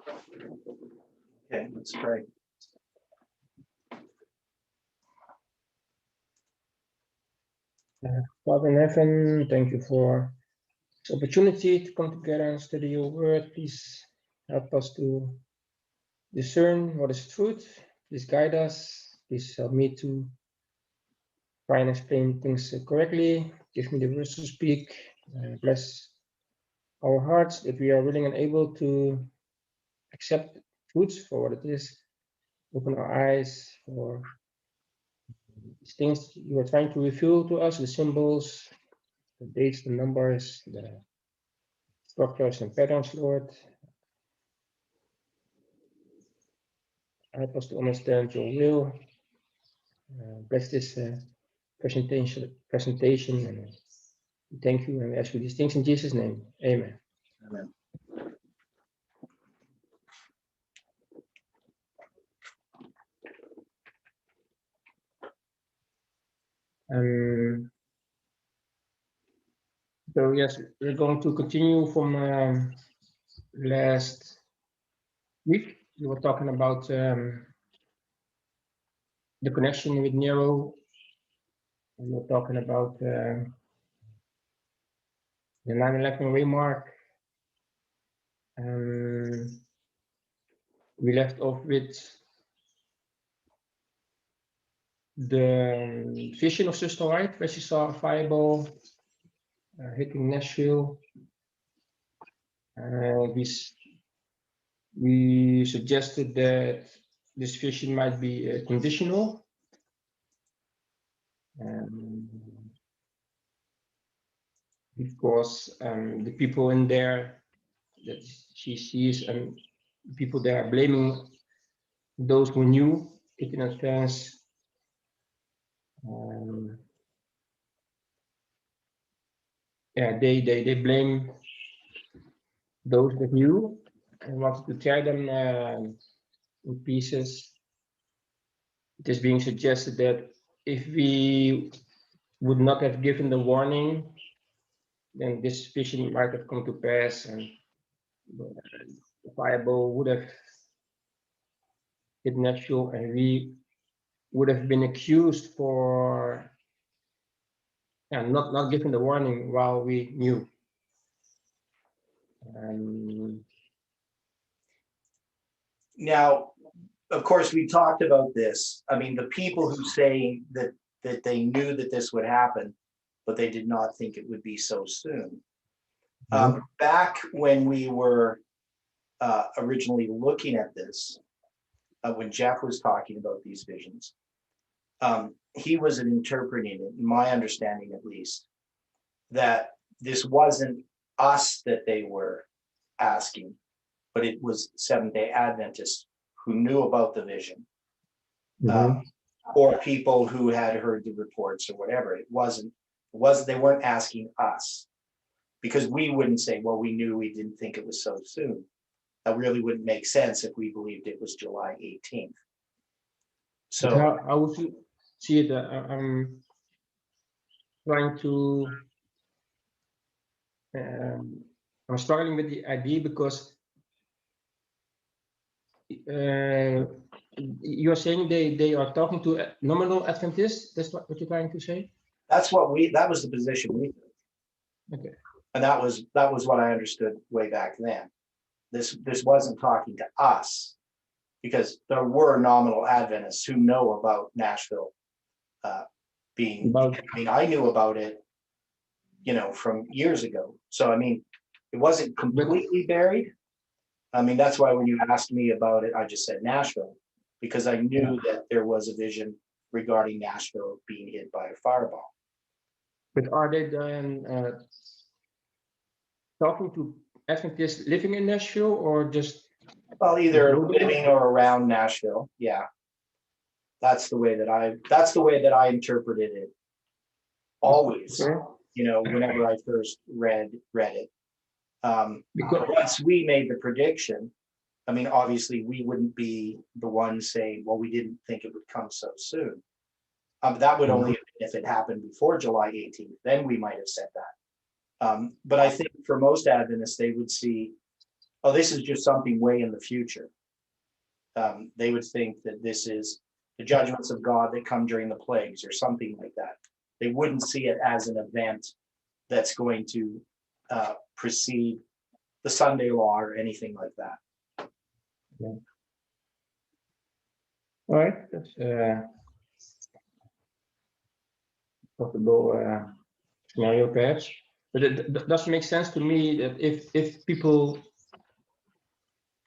Okay, let's pray. Father in heaven, thank you for this opportunity to come together and study your word. Please help us to discern what is truth. Please guide us. Please help me to try and explain things correctly. Give me the words to speak. Bless our hearts that we are willing and able to accept truth for what it is. Open our eyes for these things you are trying to reveal to us, the symbols, the dates, the numbers, the structures and patterns, Lord. Help us to understand your will. Bless this presentation, and thank you, and we ask you these things in Jesus' name. Amen. Amen. So yes, we're going to continue from last week. We were talking about the connection with Nero. We were talking about the 9/11 remark. We left off with the vision of Sister White, where she saw a fireball hitting Nashville. We suggested that this vision might be conditional. Because the people in there that she sees and people there are blaming those who knew it in advance. They blame those that knew and wanted to tear them in pieces. It is being suggested that if we would not have given the warning, then this vision might have come to pass, and the fireball would have hit Nashville, and we would have been accused for not giving the warning while we knew. Now, of course, we talked about this. I mean, the people who say that they knew that this would happen, but they did not think it would be so soon. Back when we were originally looking at this, when Jeff was talking about these visions, he was interpreting it, in my understanding at least, that this wasn't us that they were asking, but it was Seventh-day Adventists who knew about the vision, or people who had heard the reports or whatever. It wasn't they weren't asking us, because we wouldn't say, well, we knew, we didn't think it was so soon. That really wouldn't make sense if we believed it was July 18th. So how would you see it? I'm trying to I'm struggling with the idea, because you're saying they are talking to nominal Adventists. That's what you're trying to say? that was the position we took. Okay. And that was what I understood way back then. This wasn't talking to us, because there were nominal Adventists who know about Nashville being. I mean, I knew about it, from years ago. So I mean, it wasn't completely buried. I mean, that's why when you asked me about it, I just said Nashville, because I knew that there was a vision regarding Nashville being hit by a fireball. But are they then talking to Adventists living in Nashville, or just? Well, either living or around Nashville. Yeah. That's the way that I interpreted it always, whenever I first read it. Because once we made the prediction, I mean, obviously we wouldn't be the ones saying, well, we didn't think it would come so soon. That would only have been if it happened before July 18th, then we might have said that. But I think for most Adventists, they would see oh, this is just something way in the future. They would think that this is the judgments of God that come during the plagues or something like that. They wouldn't see it as an event that's going to precede the Sunday law or anything like that. Yeah. All right, that's possible scenario perhaps, but it does make sense to me that if people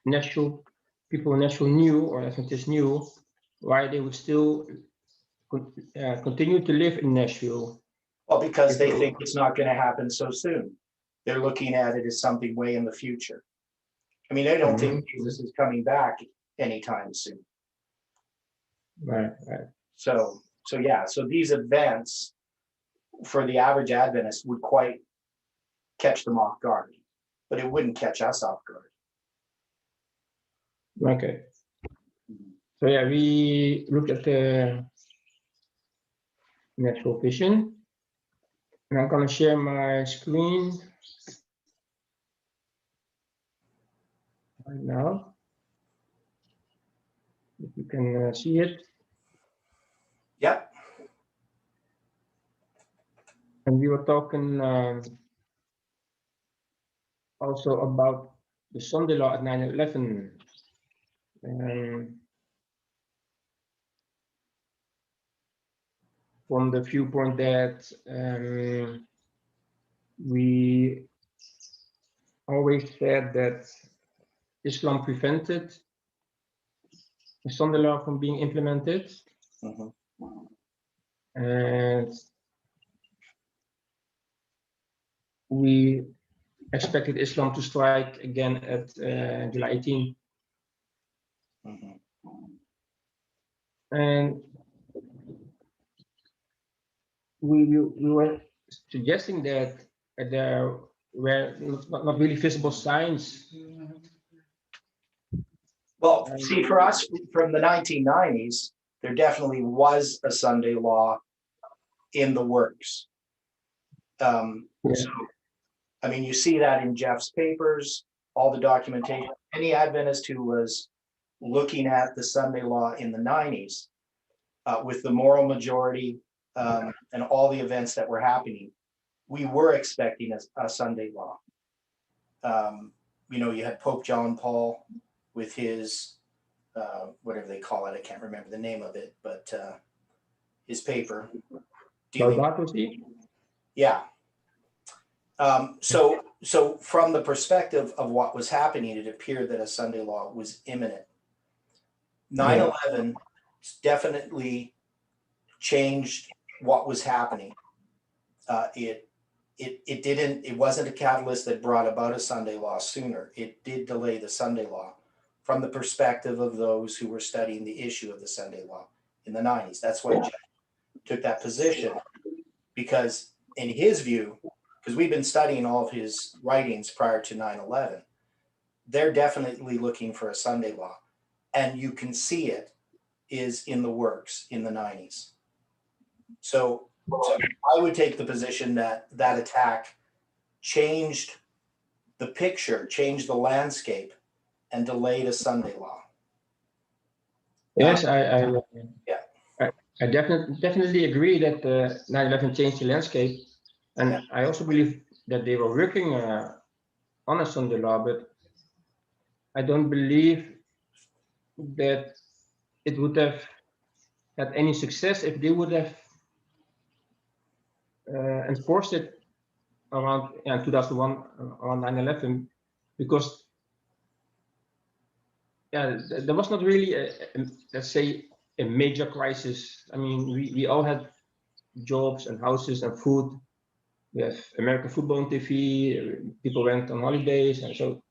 natural knew, or Adventists knew, why they would still continue to live in Nashville. Well, because they think it's not going to happen so soon. They're looking at it as something way in the future. I mean, they don't think Jesus is coming back anytime soon. Right. So yeah, so these events for the average Adventist would quite catch them off guard, but it wouldn't catch us off guard. Okay. So yeah, we looked at the natural vision, and I'm going to share my screen right now. If you can see it. Yep. And we were talking also about the Sunday law at 9/11. From the viewpoint that we always said that Islam prevented the Sunday law from being implemented. And we expected Islam to strike again at July 18. And we were suggesting that there were not really visible signs. Well, see, for us from the 1990s, there definitely was a Sunday law in the works. So, I mean, you see that in Jeff's papers, all the documentation. Any Adventist who was looking at the Sunday law in the 90s with the moral majority and all the events that were happening, we were expecting a Sunday law. You know, you had Pope John Paul with his, whatever they call it, I can't remember the name of it, but his paper. Yeah. So from the perspective of what was happening, it appeared that a Sunday law was imminent. 9/11 definitely changed what was happening. It wasn't a catalyst that brought about a Sunday law sooner. It did delay the Sunday law from the perspective of those who were studying the issue of the Sunday law in the 90s. That's why Jeff took that position, because in his view, because we've been studying all of his writings prior to 9/11, they're definitely looking for a Sunday law. And you can see it is in the works in the 90s. So I would take the position that that attack changed the picture, changed the landscape, and delayed a Sunday law. Yes, I definitely agree that 9/11 changed the landscape, and I also believe that they were working on a Sunday law, but I don't believe that it would have had any success if they would have enforced it around 2001, around 9/11, because there was not really let's say a major crisis. I mean, we all had jobs and houses and food. We have American football on TV. People went on holidays, and so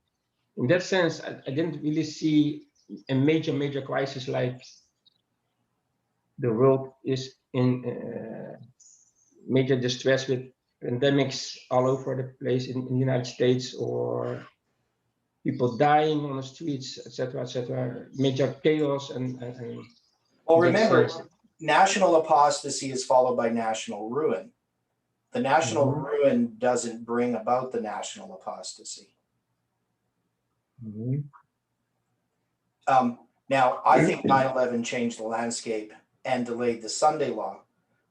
in that sense, I didn't really see a major crisis like the world is in major distress with pandemics all over the place in the United States, or people dying on the streets, etc., major chaos and well, remember, national apostasy is followed by national ruin. The national ruin doesn't bring about the national apostasy. Mhm. Now, I think 9/11 changed the landscape and delayed the Sunday law,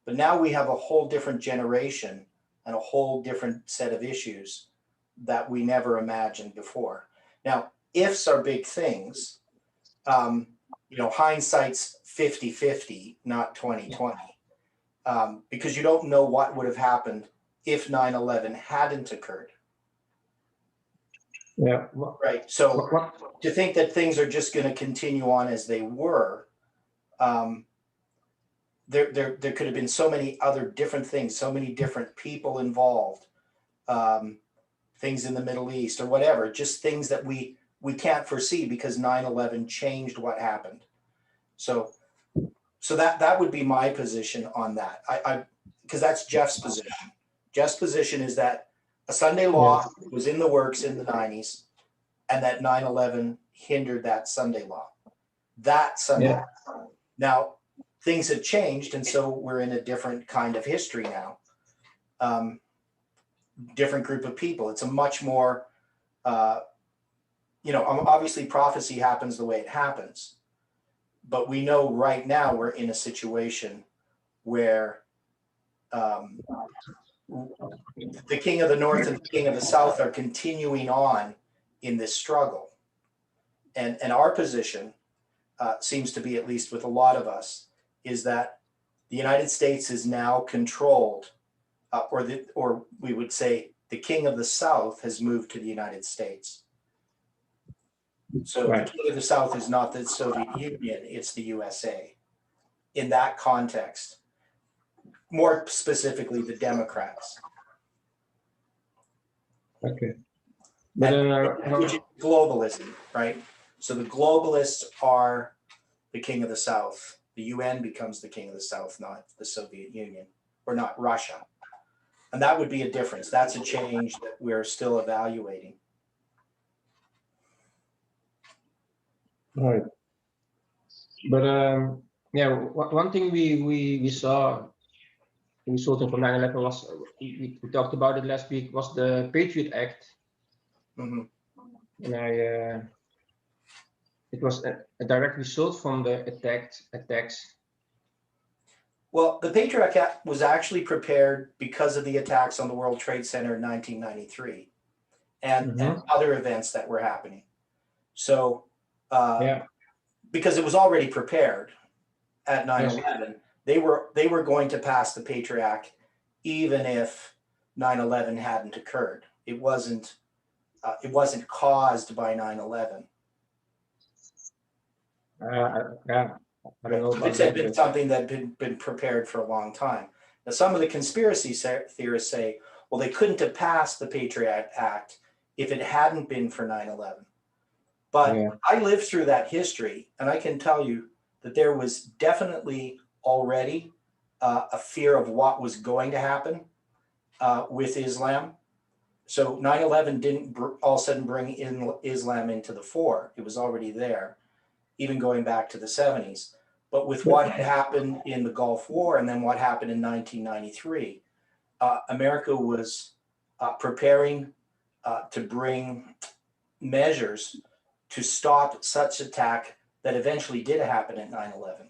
but now we have a whole different generation and a whole different set of issues that we never imagined before. Now, ifs are big things. Hindsight's 50-50, not 20/20, because you don't know what would have happened if 9/11 hadn't occurred. Yeah. Right. So to think that things are just going to continue on as they were, there could have been so many other different things, so many different people involved, things in the Middle East or whatever, just things that we can't foresee because 9/11 changed what happened. So that would be my position on that. I because that's Jeff's position. Jeff's position is that a Sunday law was in the works in the 90s, and that 9/11 hindered that Sunday law. That Sunday. Yeah. Now, things have changed, and so we're in a different kind of history now. Different group of people. It's a much more, obviously prophecy happens the way it happens. But we know right now we're in a situation where the king of the North and the king of the South are continuing on in this struggle. And our position seems to be, at least with a lot of us, is that the United States is now controlled, or we would say the king of the South has moved to the United States. So Right. the king of the South is not the Soviet Union, it's the USA. In that context, more specifically, the Democrats. Okay. But Which is globalism, right? So the globalists are the king of the South. The UN becomes the king of the South, not the Soviet Union, or not Russia. And that would be a difference. That's a change that we're still evaluating. right. But one thing we saw resulting from 9/11 was we talked about it last week, was the Patriot Act. Mm-hmm. And it was a direct result from the attacks. Well, the Patriot Act was actually prepared because of the attacks on the World Trade Center in 1993 and other events that were happening. So, because it was already prepared at 9/11, they were going to pass the Patriot Act even if 9/11 hadn't occurred. It wasn't caused by 9/11. I don't know about It had been something that had been prepared for a long time. Now, some of the conspiracy theorists say, well, they couldn't have passed the Patriot Act if it hadn't been for 9/11. But I lived through that history, and I can tell you that there was definitely already a fear of what was going to happen with Islam. So 9/11 didn't all of a sudden bring in Islam into the fore. It was already there, even going back to the 70s. But with what had happened in the Gulf War and then what happened in 1993, America was preparing to bring measures to stop such attack that eventually did happen at 9/11.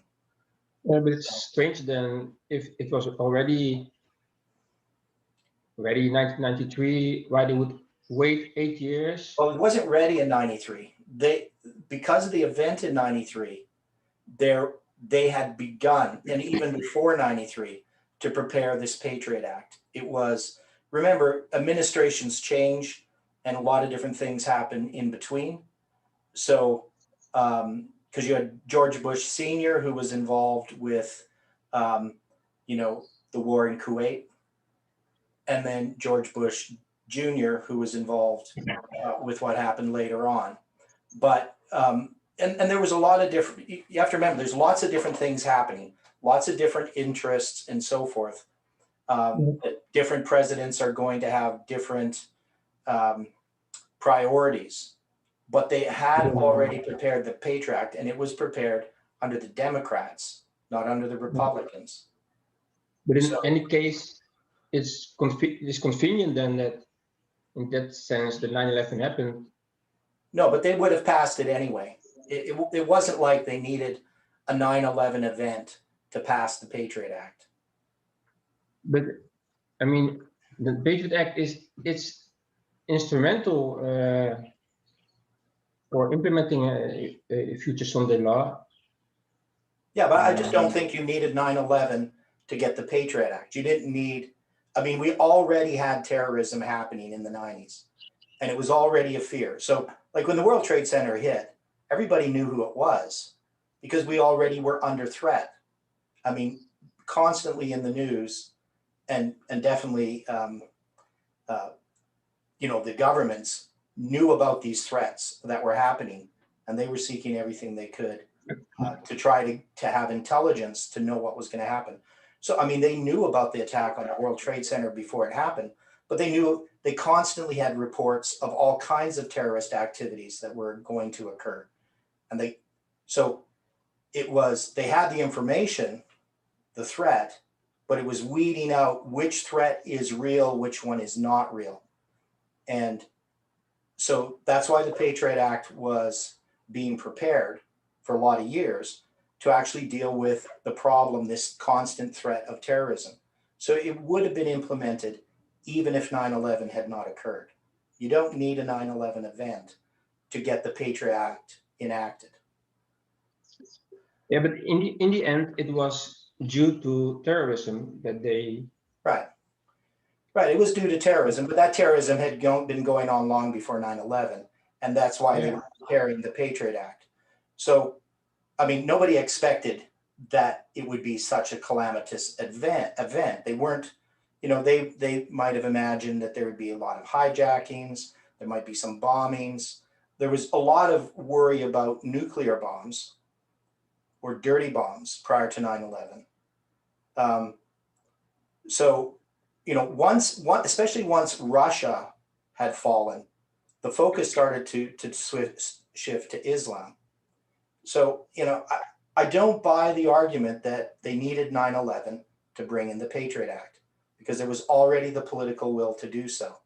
But it's strange then, if it was already 1993, why they would wait 8 years? Well, it wasn't ready in 93. Because of the event in 93, they had begun, and even before 93, to prepare this Patriot Act. It was, remember, administrations change and a lot of different things happen in between. So, because you had George Bush Sr., who was involved with, the war in Kuwait, and then George Bush Jr., who was involved with what happened later on. But and there was a lot of different. You have to remember, there's lots of different things happening, lots of different interests, and so forth. Different presidents are going to have different priorities, but they had already prepared the Patriot Act, and it was prepared under the Democrats, not under the Republicans. But in any case, it's convenient then that, in that sense, the 9/11 happened No, but they would have passed it anyway. It wasn't like they needed a 9/11 event to pass the Patriot Act. But I mean, the Patriot Act it's instrumental for implementing a future Sunday law. Yeah, but I just don't think you needed 9/11 to get the Patriot Act. You didn't need, I mean, we already had terrorism happening in the 90s, and it was already a fear. So, like when the World Trade Center hit, everybody knew who it was because we already were under threat. I mean, constantly in the news, and definitely, the governments knew about these threats that were happening, and they were seeking everything they could to try to have intelligence to know what was going to happen. So, I mean, they knew about the attack on the World Trade Center before it happened, but they constantly had reports of all kinds of terrorist activities that were going to occur. And they had the information, the threat, but it was weeding out which threat is real, which one is not real. And so that's why the Patriot Act was being prepared for a lot of years to actually deal with the problem, this constant threat of terrorism. So it would have been implemented even if 9/11 had not occurred. You don't need a 9/11 event to get the Patriot Act enacted. Yeah, but in the end, it was due to terrorism that they. Right. Right. It was due to terrorism, but that terrorism had been going on long before 9/11, and that's why they were preparing the Patriot Act. So, I mean, nobody expected that it would be such a calamitous event. They weren't, they might have imagined that there would be a lot of hijackings, there might be some bombings. There was a lot of worry about nuclear bombs or dirty bombs prior to 9/11. So, especially once Russia had fallen, the focus started to shift to Islam. So, I don't buy the argument that they needed 9/11 to bring in the Patriot Act because there was already the political will to do so.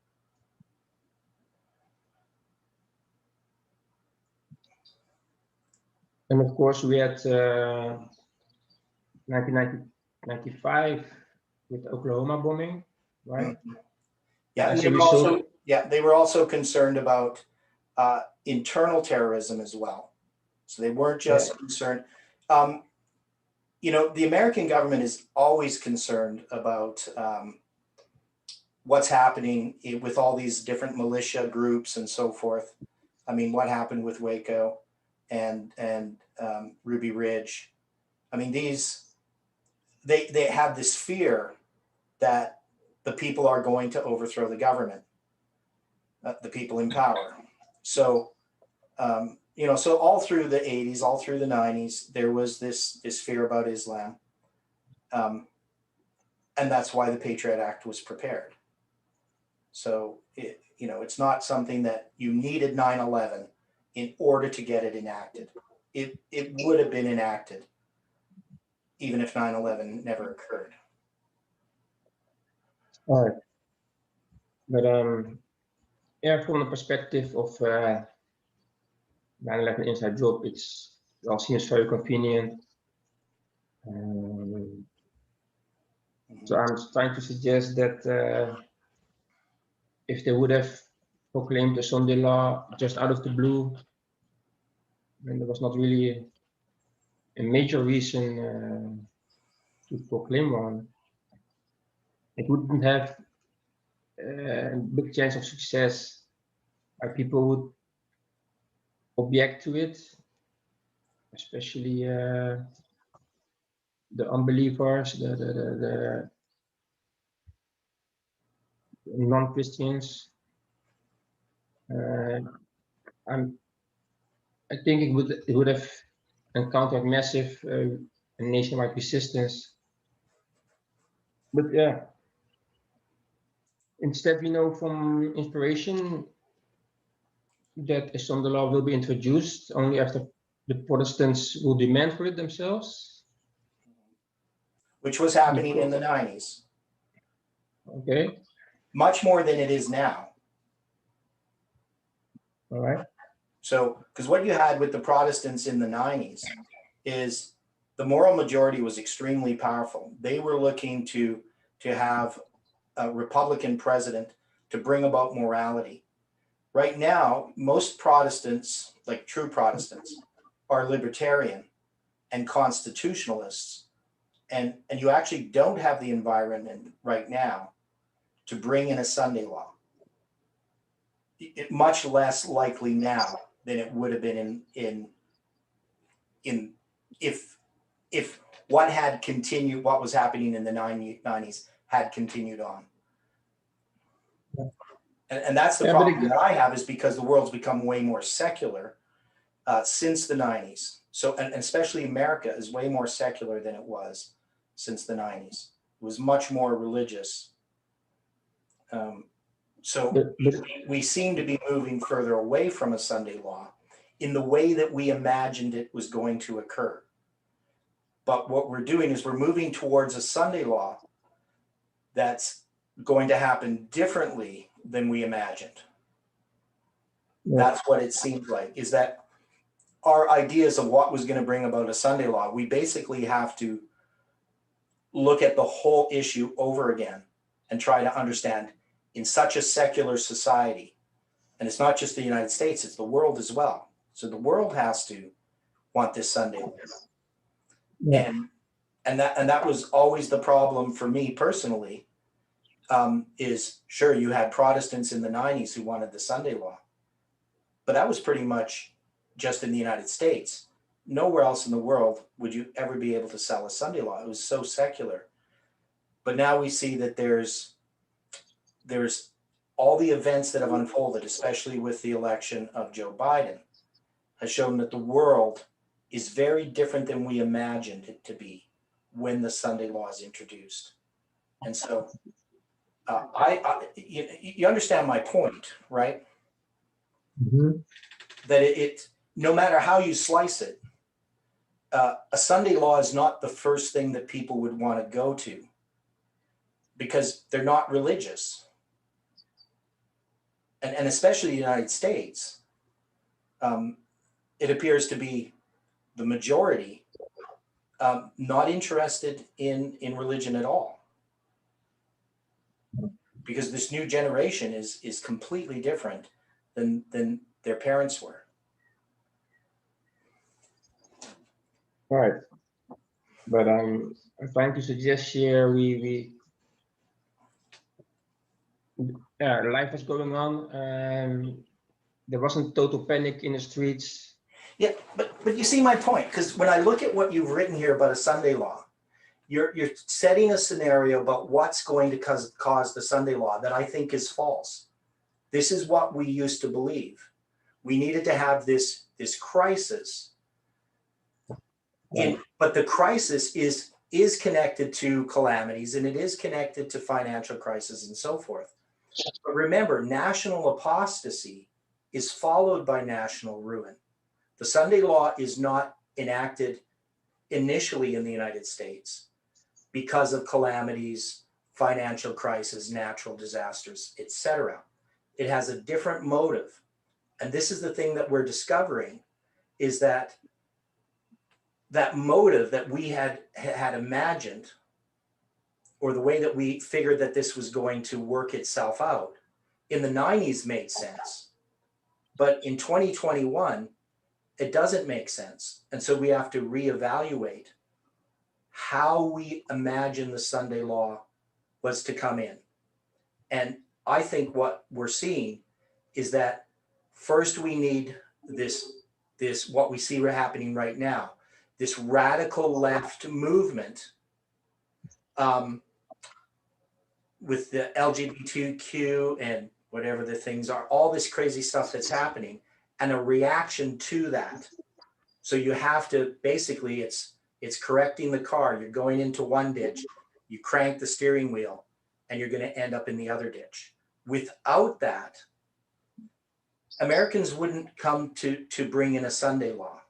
And of course, we had 1995 with the Oklahoma bombing, right? Mm-hmm. Yeah, and so they were also concerned about internal terrorism as well. So they weren't just concerned. The American government is always concerned about what's happening with all these different militia groups and so forth. I mean, what happened with Waco and Ruby Ridge? I mean, they have this fear that the people are going to overthrow the government, the people in power. So, so all through the 80s, all through the 90s, there was this fear about Islam. And that's why the Patriot Act was prepared. So, it's not something that you needed 9/11 in order to get it enacted. It would have been enacted even if 9/11 never occurred. All right. But from the perspective of 9/11 inside job, it all seems very convenient. So I'm trying to suggest that if they would have proclaimed a Sunday law just out of the blue, then there was not really a major reason to proclaim one. It wouldn't have a big chance of success. People would object to it, especially the unbelievers, the non-Christians. I think it would have encountered massive nationwide resistance. But yeah, instead we know from inspiration that a Sunday law will be introduced only after the Protestants will demand for it themselves. Which was happening in the 90s. Okay. Much more than it is now. All right. So, because what you had with the Protestants in the 90s is the moral majority was extremely powerful. They were looking to have a Republican president to bring about morality. Right now, most Protestants, like true Protestants, are libertarian and constitutionalists. And you actually don't have the environment right now to bring in a Sunday law. Much less likely now than it would have been in if what had continued, what was happening in the 90s had continued on. And that's the problem that I have, is because the world's become way more secular since the 90s. So, and especially America is way more secular than it was since the 90s. It was much more religious. So we seem to be moving further away from a Sunday law in the way that we imagined it was going to occur. But what we're doing is we're moving towards a Sunday law that's going to happen differently than we imagined. That's what it seems like, is that our ideas of what was going to bring about a Sunday law, we basically have to look at the whole issue over again and try to understand, in such a secular society, and it's not just the United States, it's the world as well. So the world has to want this Sunday law. Yeah. And that was always the problem for me personally, is sure, you had Protestants in the 90s who wanted the Sunday law, but that was pretty much just in the United States. Nowhere else in the world would you ever be able to sell a Sunday law. It was so secular. But now we see that there's all the events that have unfolded, especially with the election of Joe Biden, has shown that the world is very different than we imagined it to be when the Sunday law is introduced. And so you understand my point, right? Mm-hmm. That it no matter how you slice it, a Sunday law is not the first thing that people would want to go to, because they're not religious. And especially the United States, it appears to be the majority not interested in religion at all, because this new generation is completely different than their parents were. Right, but I'm trying to suggest here life was going on. There wasn't total panic in the streets. Yeah, but you see my point, because when I look at what you've written here about a Sunday law, you're setting a scenario about what's going to cause the Sunday law that I think is false. This is what we used to believe. We needed to have this crisis. But the crisis is connected to calamities, and it is connected to financial crisis and so forth. But remember, national apostasy is followed by national ruin. The Sunday law is not enacted initially in the United States because of calamities, financial crisis, natural disasters, etc. It has a different motive. And this is the thing that we're discovering, is that motive that we had imagined, or the way that we figured that this was going to work itself out, in the 90s made sense. But in 2021, it doesn't make sense. And so we have to reevaluate how we imagine the Sunday law was to come in. And I think what we're seeing is that first we need this what we see happening right now, this radical left movement with the LGBTQ and whatever the things are, all this crazy stuff that's happening, and a reaction to that. So you have to, basically, it's correcting the car. You're going into one ditch, you crank the steering wheel, and you're going to end up in the other ditch. Without that, Americans wouldn't come to bring in a Sunday law.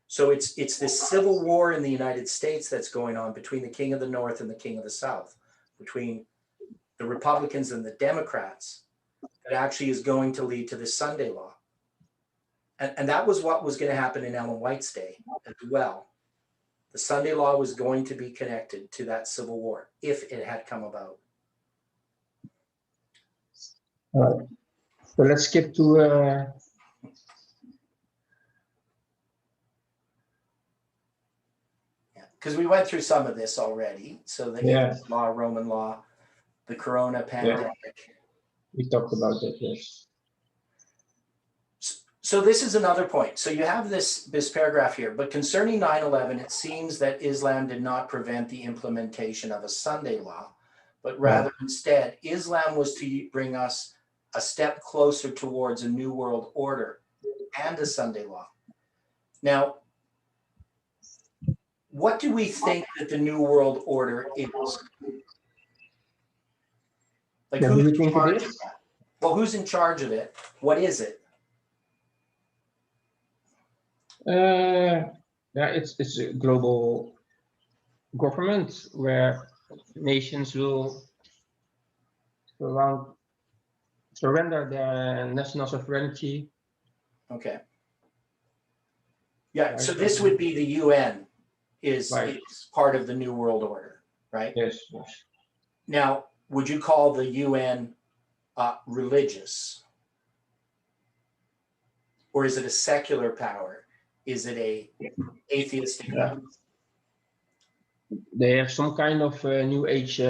So it's this civil war in the United States that's going on between the King of the North and the King of the South, between the Republicans and the Democrats, that actually is going to lead to this Sunday law. And that was what was going to happen in Ellen White's day as well. The Sunday law was going to be connected to that Civil War if it had come about. All right. So let's skip to Because we went through some of this already. So the English law, Roman law, the Corona pandemic. We talked about that, yes. So this is another point. So you have this paragraph here, but concerning 9/11, it seems that Islam did not prevent the implementation of a Sunday law, but rather instead, Islam was to bring us a step closer towards a new world order and a Sunday law. Now, what do we think that the new world order is? Like, who's in charge of that? Well, who's in charge of it? What is it? It's a global government where nations will surrender their national sovereignty. Okay. Yeah, so this would be the UN is part of the New World Order, right? Yes, yes. Now, would you call the UN religious? Or is it a secular power? Is it a atheistic power? They have some kind of new age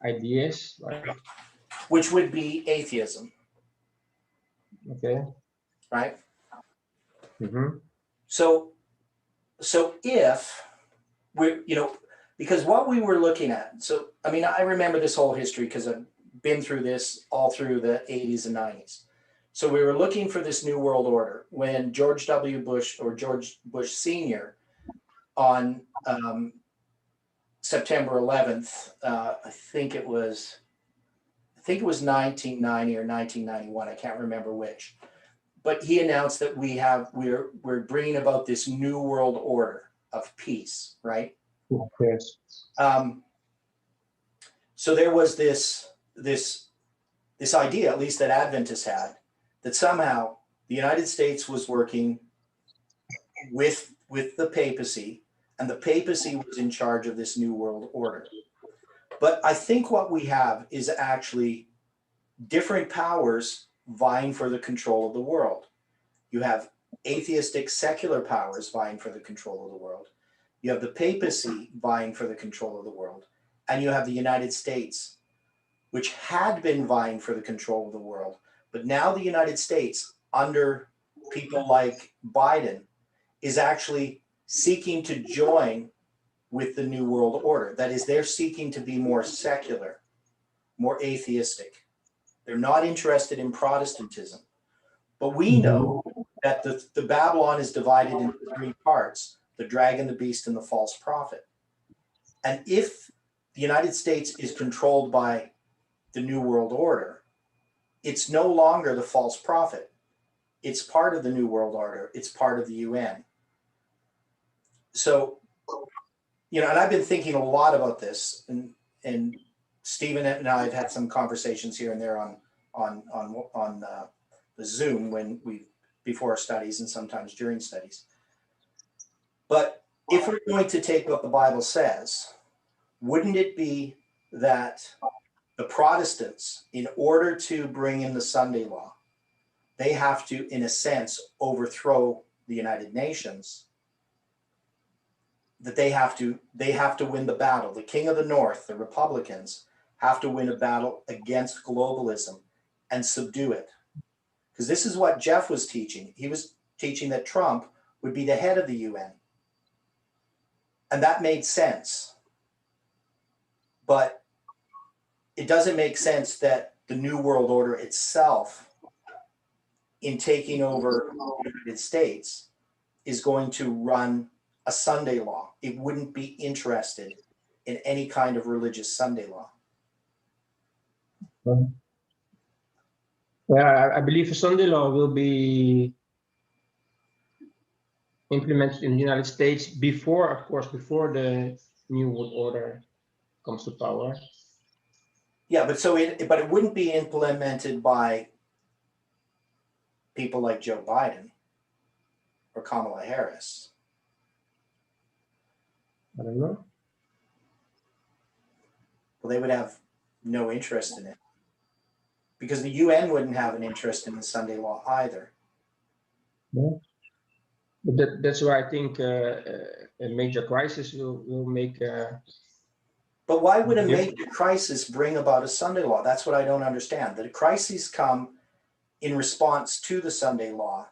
ideas, right? Which would be atheism. Okay. Right? Mm-hmm. So if we're, because what we were looking at, so, I mean, I remember this whole history because I've been through this all through the 80s and 90s. So we were looking for this new world order when George W. Bush or George Bush Sr. on September 11th, I think it was 1990 or 1991. I can't remember which. But he announced that we're bringing about this new world order of peace, right? Yes. So there was this idea, at least that Adventists had, that somehow the United States was working with the papacy, and the papacy was in charge of this new world order. But I think what we have is actually different powers vying for the control of the world. You have atheistic secular powers vying for the control of the world. You have the papacy vying for the control of the world. And you have the United States, which had been vying for the control of the world. But now the United States, under people like Biden, is actually seeking to join with the New World Order. That is, they're seeking to be more secular, more atheistic. They're not interested in Protestantism. But we know that the Babylon is divided into three parts: the dragon, the beast, and the false prophet. And if the United States is controlled by the New World Order, it's no longer the false prophet. It's part of the New World Order. It's part of the UN. So, and I've been thinking a lot about this, and Stephen and I have had some conversations here and there on the Zoom before studies and sometimes during studies. But if we're going to take what the Bible says, wouldn't it be that the Protestants, in order to bring in the Sunday law, they have to, in a sense, overthrow the United Nations? That they have to win the battle. The King of the North, the Republicans, have to win a battle against globalism and subdue it. Because this is what Jeff was teaching. He was teaching that Trump would be the head of the UN. And that made sense. But it doesn't make sense that the New World Order itself, in taking over the United States, is going to run a Sunday law. It wouldn't be interested in any kind of religious Sunday law. Yeah, I believe a Sunday law will be implemented in the United States before the New World Order comes to power. Yeah, but it wouldn't be implemented by people like Joe Biden or Kamala Harris? I don't know. Well, they would have no interest in it because the UN wouldn't have an interest in the Sunday law either. Yeah. But that's why I think a major crisis will make. But why would a Yep. major crisis bring about a Sunday law? That's what I don't understand. That a crises come in response to the Sunday law,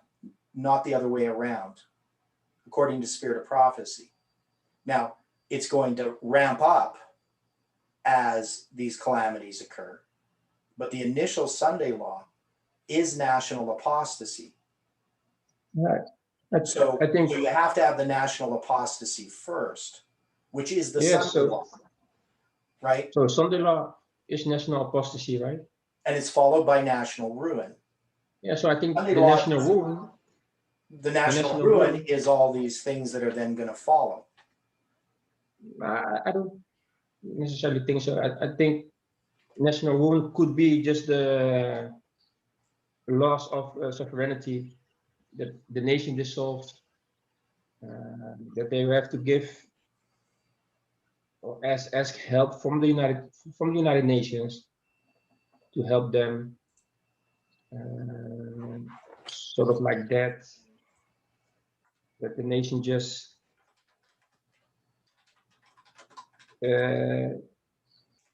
not the other way around, according to Spirit of Prophecy. Now, it's going to ramp up as these calamities occur. But the initial Sunday law is national apostasy. Right. So I think you have to have the national apostasy first, which is the yes. Sunday law, right? So Sunday law is national apostasy, right? And it's followed by national ruin. Yeah. So I think Sunday the law national is- ruin. The national national ruin ruin- is all these things that are then going to follow. I don't necessarily think so. I think national ruin could be just the loss of sovereignty that the nation dissolved, that they have to give or ask help from the United Nations to help them, sort of like that the nation just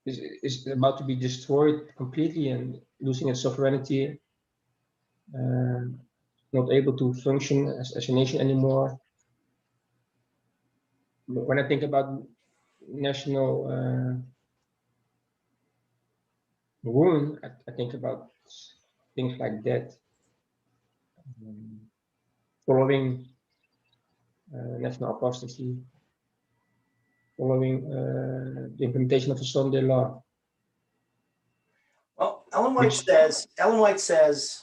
is about to be destroyed completely and losing its sovereignty, not able to function as a nation anymore. But when I think about national ruin, I think about things like that, following national apostasy, following the implementation of the Sunday law. Well, Ellen White says,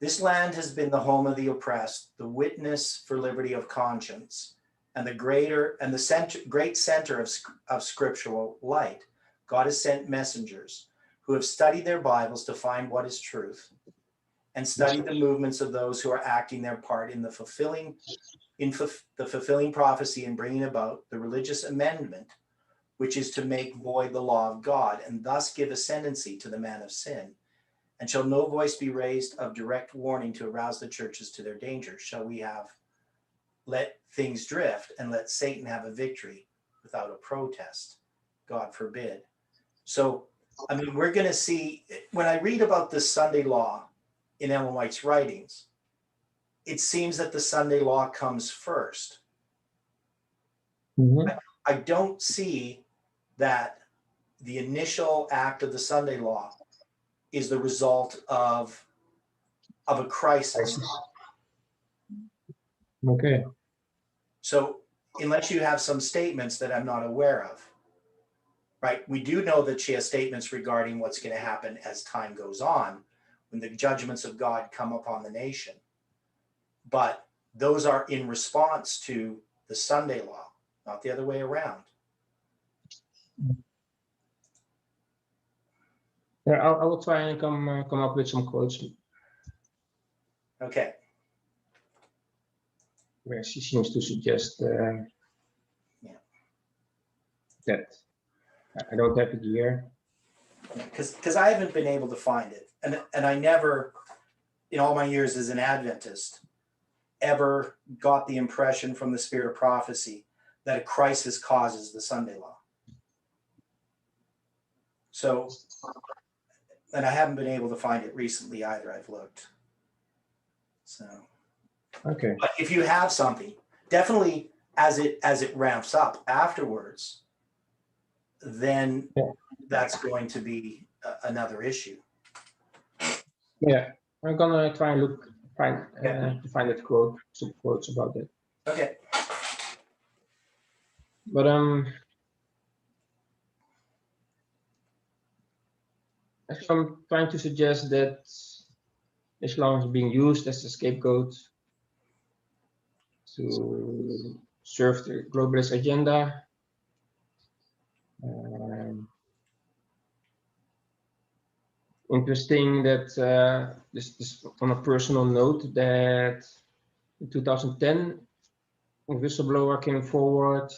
this land has been the home of the oppressed, the witness for liberty of conscience, and the great center of scriptural light. God has sent messengers who have studied their Bibles to find what is truth and studied the movements of those who are acting their part in the fulfilling prophecy and bringing about the religious amendment, which is to make void the law of God and thus give ascendancy to the man of sin. And shall no voice be raised of direct warning to arouse the churches to their danger? Shall we have let things drift and let Satan have a victory without a protest? God forbid. So, I mean, we're going to see, when I read about the Sunday law in Ellen White's writings, it seems that the Sunday law comes first. Mm-hmm. I don't see that the initial act of the Sunday law is the result of a crisis. Okay. So unless you have some statements that I'm not aware of, right? We do know that she has statements regarding what's going to happen as time goes on when the judgments of God come upon the nation. But those are in response to the Sunday law, not the other way around. Yeah, I will try and come up with some quotes Okay. where she seems to suggest that. I don't have it here. Because I haven't been able to find it. And I never, in all my years as an Adventist, ever got the impression from the Spirit of Prophecy that a crisis causes the Sunday law. So, and I haven't been able to find it recently either. I've looked. So, okay. but if you have something, definitely as it ramps up afterwards, then that's going to be another issue. Yeah, I'm gonna try and find that quote, some quotes about that. Okay. But actually, I'm trying to suggest that Islam is being used as a scapegoat to serve the globalist agenda. Interesting that this on a personal note that in 2010, a whistleblower came forward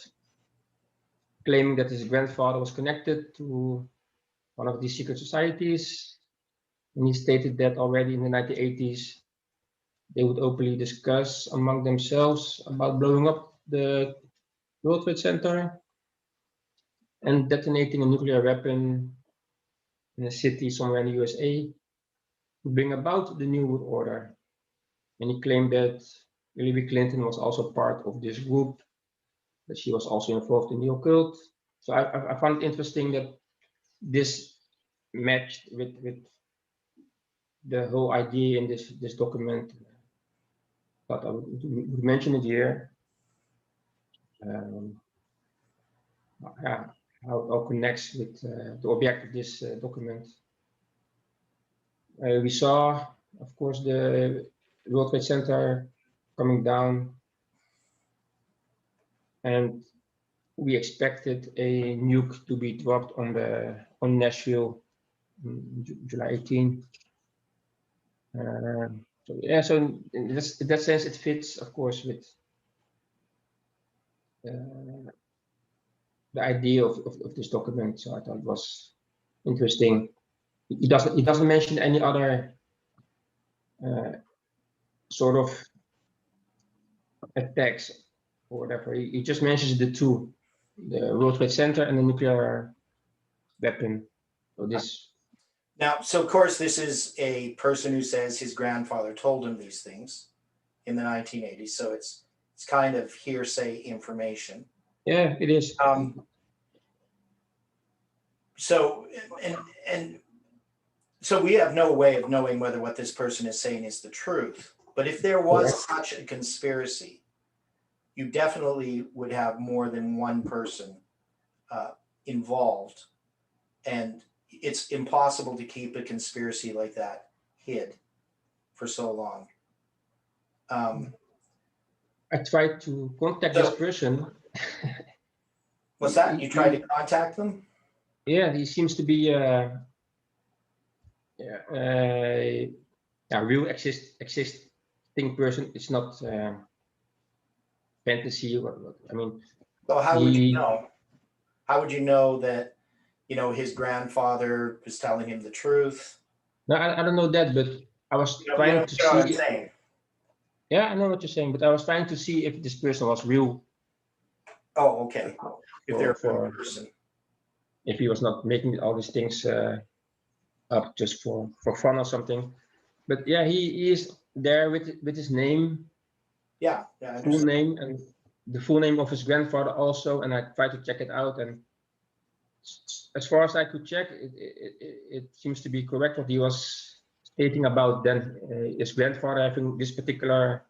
claiming that his grandfather was connected to one of these secret societies. And he stated that already in the 1980s, they would openly discuss among themselves about blowing up the World Trade Center and detonating a nuclear weapon in a city somewhere in the USA to bring about the New World Order. And he claimed that Hillary Clinton was also part of this group, that she was also involved in the occult. So I found it interesting that this matched with the whole idea in this document. But I would mention it here. Yeah, how it connects with the object of this document. We saw, of course, the World Trade Center coming down, and we expected a nuke to be dropped on Nashville July 18. So yeah, so in that sense, it fits, of course, with the idea of this document. So I thought it was interesting. He doesn't mention any other sort of attacks or whatever. He just mentions the two, the World Trade Center and the nuclear weapon. So this. Now, so of course, this is a person who says his grandfather told him these things in the 1980s. So it's kind of hearsay information. Yeah, it is. So and so we have no way of knowing whether what this person is saying is the truth. But if there was such a conspiracy, you definitely would have more than one person involved, and it's impossible to keep a conspiracy like that hid for so long. I tried to contact this person. What's that? You tried to contact them? Yeah, he seems to be a real existing person. It's not fantasy. I mean, so how would you know? How would you know that, his grandfather was telling him the truth? No, I don't know that, but I was trying to see. What I'm saying. Yeah, I know what you're saying, but I was trying to see if this person was real. Oh, okay. If they're a real person. If he was not making all these things up just for fun or something. But yeah, he is there with his name. Yeah, full name and the full name of his grandfather also, and I tried to check it out, and as far as I could check, it seems to be correct what he was stating about then his grandfather having this particular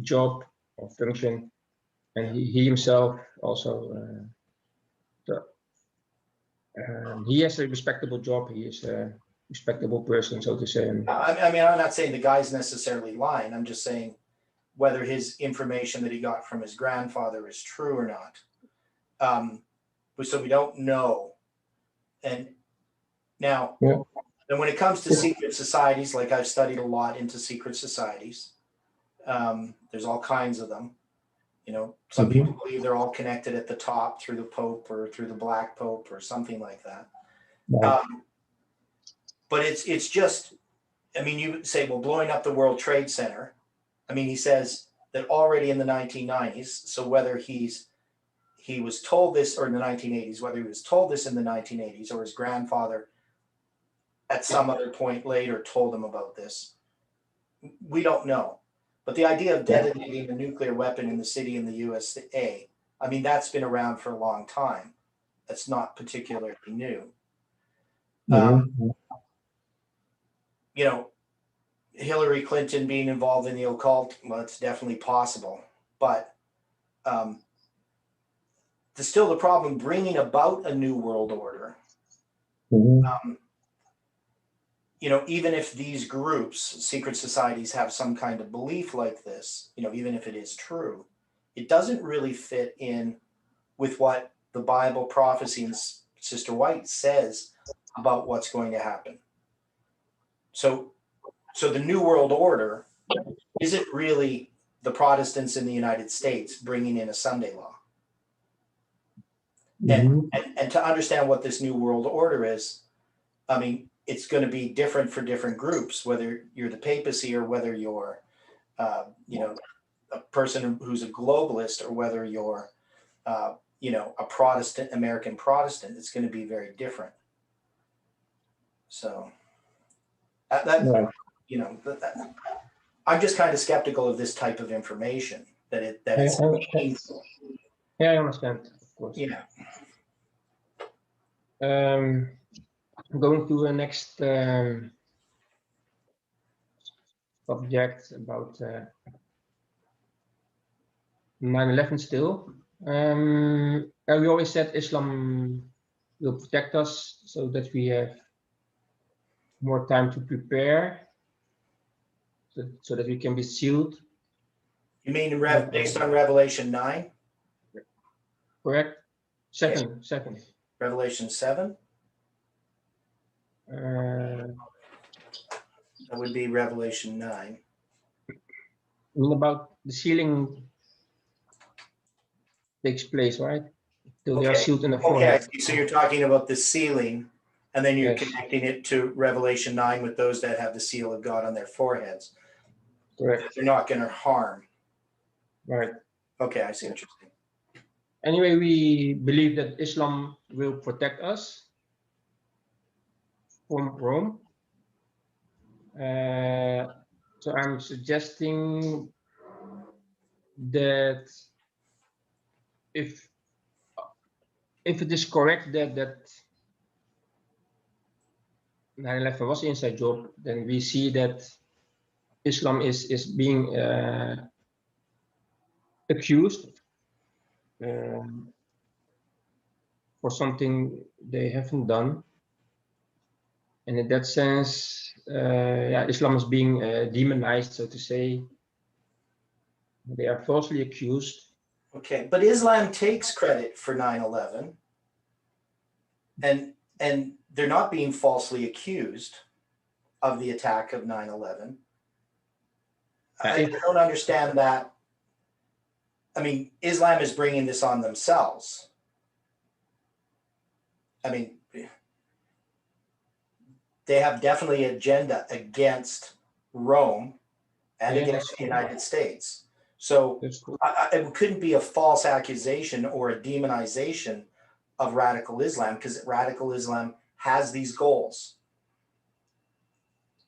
job or function, and he himself also he has a respectable job. He is a respectable person, so to say. I mean, I'm not saying the guy's necessarily lying. I'm just saying whether his information that he got from his grandfather is true or not. So we don't know. And now, then when it comes to secret societies, like I've studied a lot into secret societies, there's all kinds of them. Some people believe they're all connected at the top through the Pope or through the Black Pope or something like that. But it's just, I mean, you say, well, blowing up the World Trade Center. I mean, he says that already in the 1990s. So whether he was told this, or in the 1980s, whether he was told this in the 1980s or his grandfather at some other point later told him about this, we don't know. But the idea of detonating a nuclear weapon in the city in the USA, I mean, that's been around for a long time. That's not particularly new. Hillary Clinton being involved in the occult, well, it's definitely possible. But still the problem bringing about a new world order, even if these groups, secret societies, have some kind of belief like this, even if it is true, it doesn't really fit in with what the Bible prophecy and Sister White says about what's going to happen. So, so the New World Order isn't really the Protestants in the United States bringing in a Sunday law. And to understand what this New World Order is, I mean, it's going to be different for different groups, whether you're the papacy or whether you're, you know, a person who's a globalist, or whether you're, you know, a Protestant, American Protestant. It's going to be very different. So that you know, I'm just kind of skeptical of this type of information that it's meaningful. Yeah, I understand, of course. Yeah. Going to the next subject about 9/11 still. We always said Islam will protect us so that we have more time to prepare, so that we can be sealed. You mean based on Revelation 9? Correct? Seven. Revelation 7? That would be Revelation 9. I mean, about the sealing takes place, right? Till they are sealed in the forehead. Okay, so you're talking about the sealing, and then you're connecting it to Revelation 9 with those that have the seal of God on their foreheads. Correct. They're not going to harm. Right. Okay, I see what you're saying. Anyway, we believe that Islam will protect us from Rome. So I'm suggesting that if it is correct that 9/11 was an inside job, then we see that Islam is being accused for something they haven't done, and in that sense, Islam is being demonized, so to say. They are falsely accused. Okay, but Islam takes credit for 9/11, and they're not being falsely accused of the attack of 9/11. I don't understand that. I mean, Islam is bringing this on themselves. I mean, they have definitely an agenda against Rome and against the United States. So it couldn't be a false accusation or a demonization of radical Islam, because radical Islam has these goals.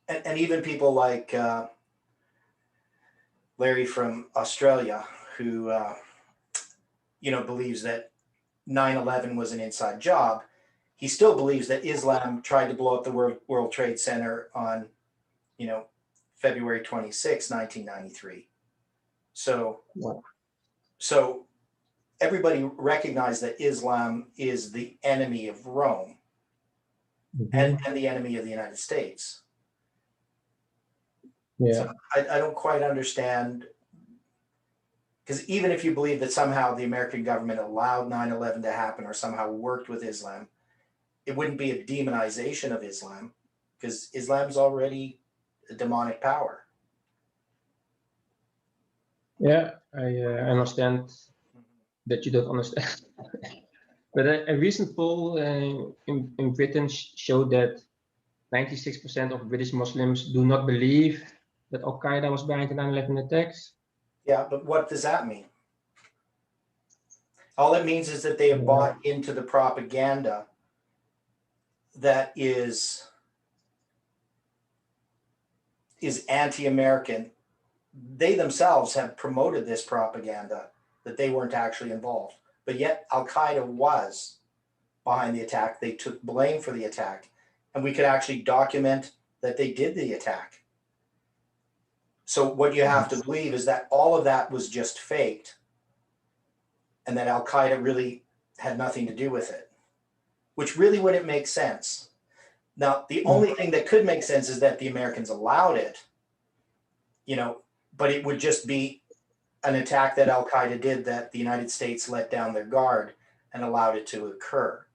And even people like Larry from Australia, who you know, believes that 9/11 was an inside job, he still believes that Islam tried to blow up the World Trade Center on, you know, February 26, 1993. So everybody recognized that Islam is the enemy of Rome and the enemy of the United States. Yeah. So I don't quite understand, because even if you believe that somehow the American government allowed 9/11 to happen or somehow worked with Islam, it wouldn't be a demonization of Islam, because Islam's already a demonic power. Yeah, I understand that you don't understand. But a recent poll in Britain showed that 96% of British Muslims do not believe that Al Qaeda was behind the 9/11 attacks. Yeah, but what does that mean? All it means is that they have bought into the propaganda that is anti-American. They themselves have promoted this propaganda that they weren't actually involved, but yet Al Qaeda was behind the attack. They took blame for the attack, and we could actually document that they did the attack. So what you have to believe is that all of that was just faked, and that Al Qaeda really had nothing to do with it, which really wouldn't make sense. Now, the only thing that could make sense is that the Americans allowed it, you know, but it would just be an attack that Al Qaeda did that the United States let down their guard and allowed it to occur.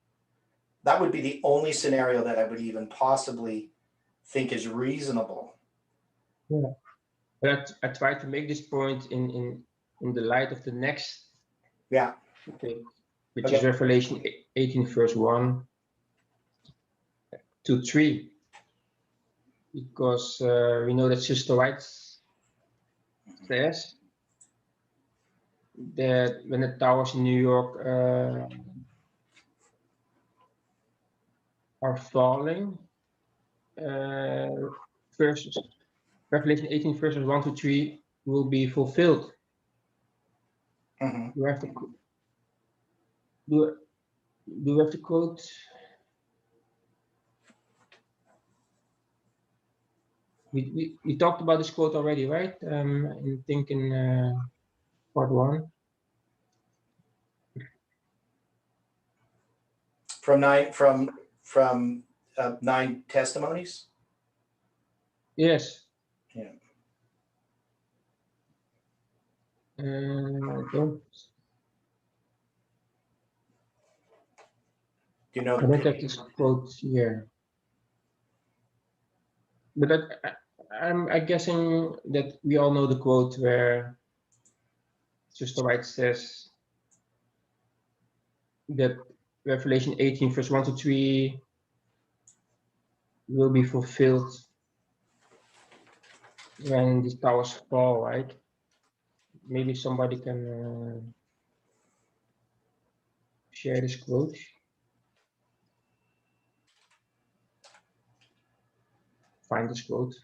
That would be the only scenario that I would even possibly think is reasonable. Yeah. But I try to make this point in the light of the next Yeah. topic, which Okay. is Revelation 18, verse 1 to 3. Because we know that Sister White says that when the towers in New York are falling, Revelation 18 verses 1 to 3 will be fulfilled. Mhm. You have to do you have to quote? We talked about this quote already, right? I think in part 1. From 9 testimonies. Yes. Yeah. Don't You know I the don't have page. this quote here, but I'm guessing that we all know the quote where Sister White says that Revelation 18 verse 1 to 3 will be fulfilled when these towers fall, right? Maybe somebody can share this quote. Find this quote.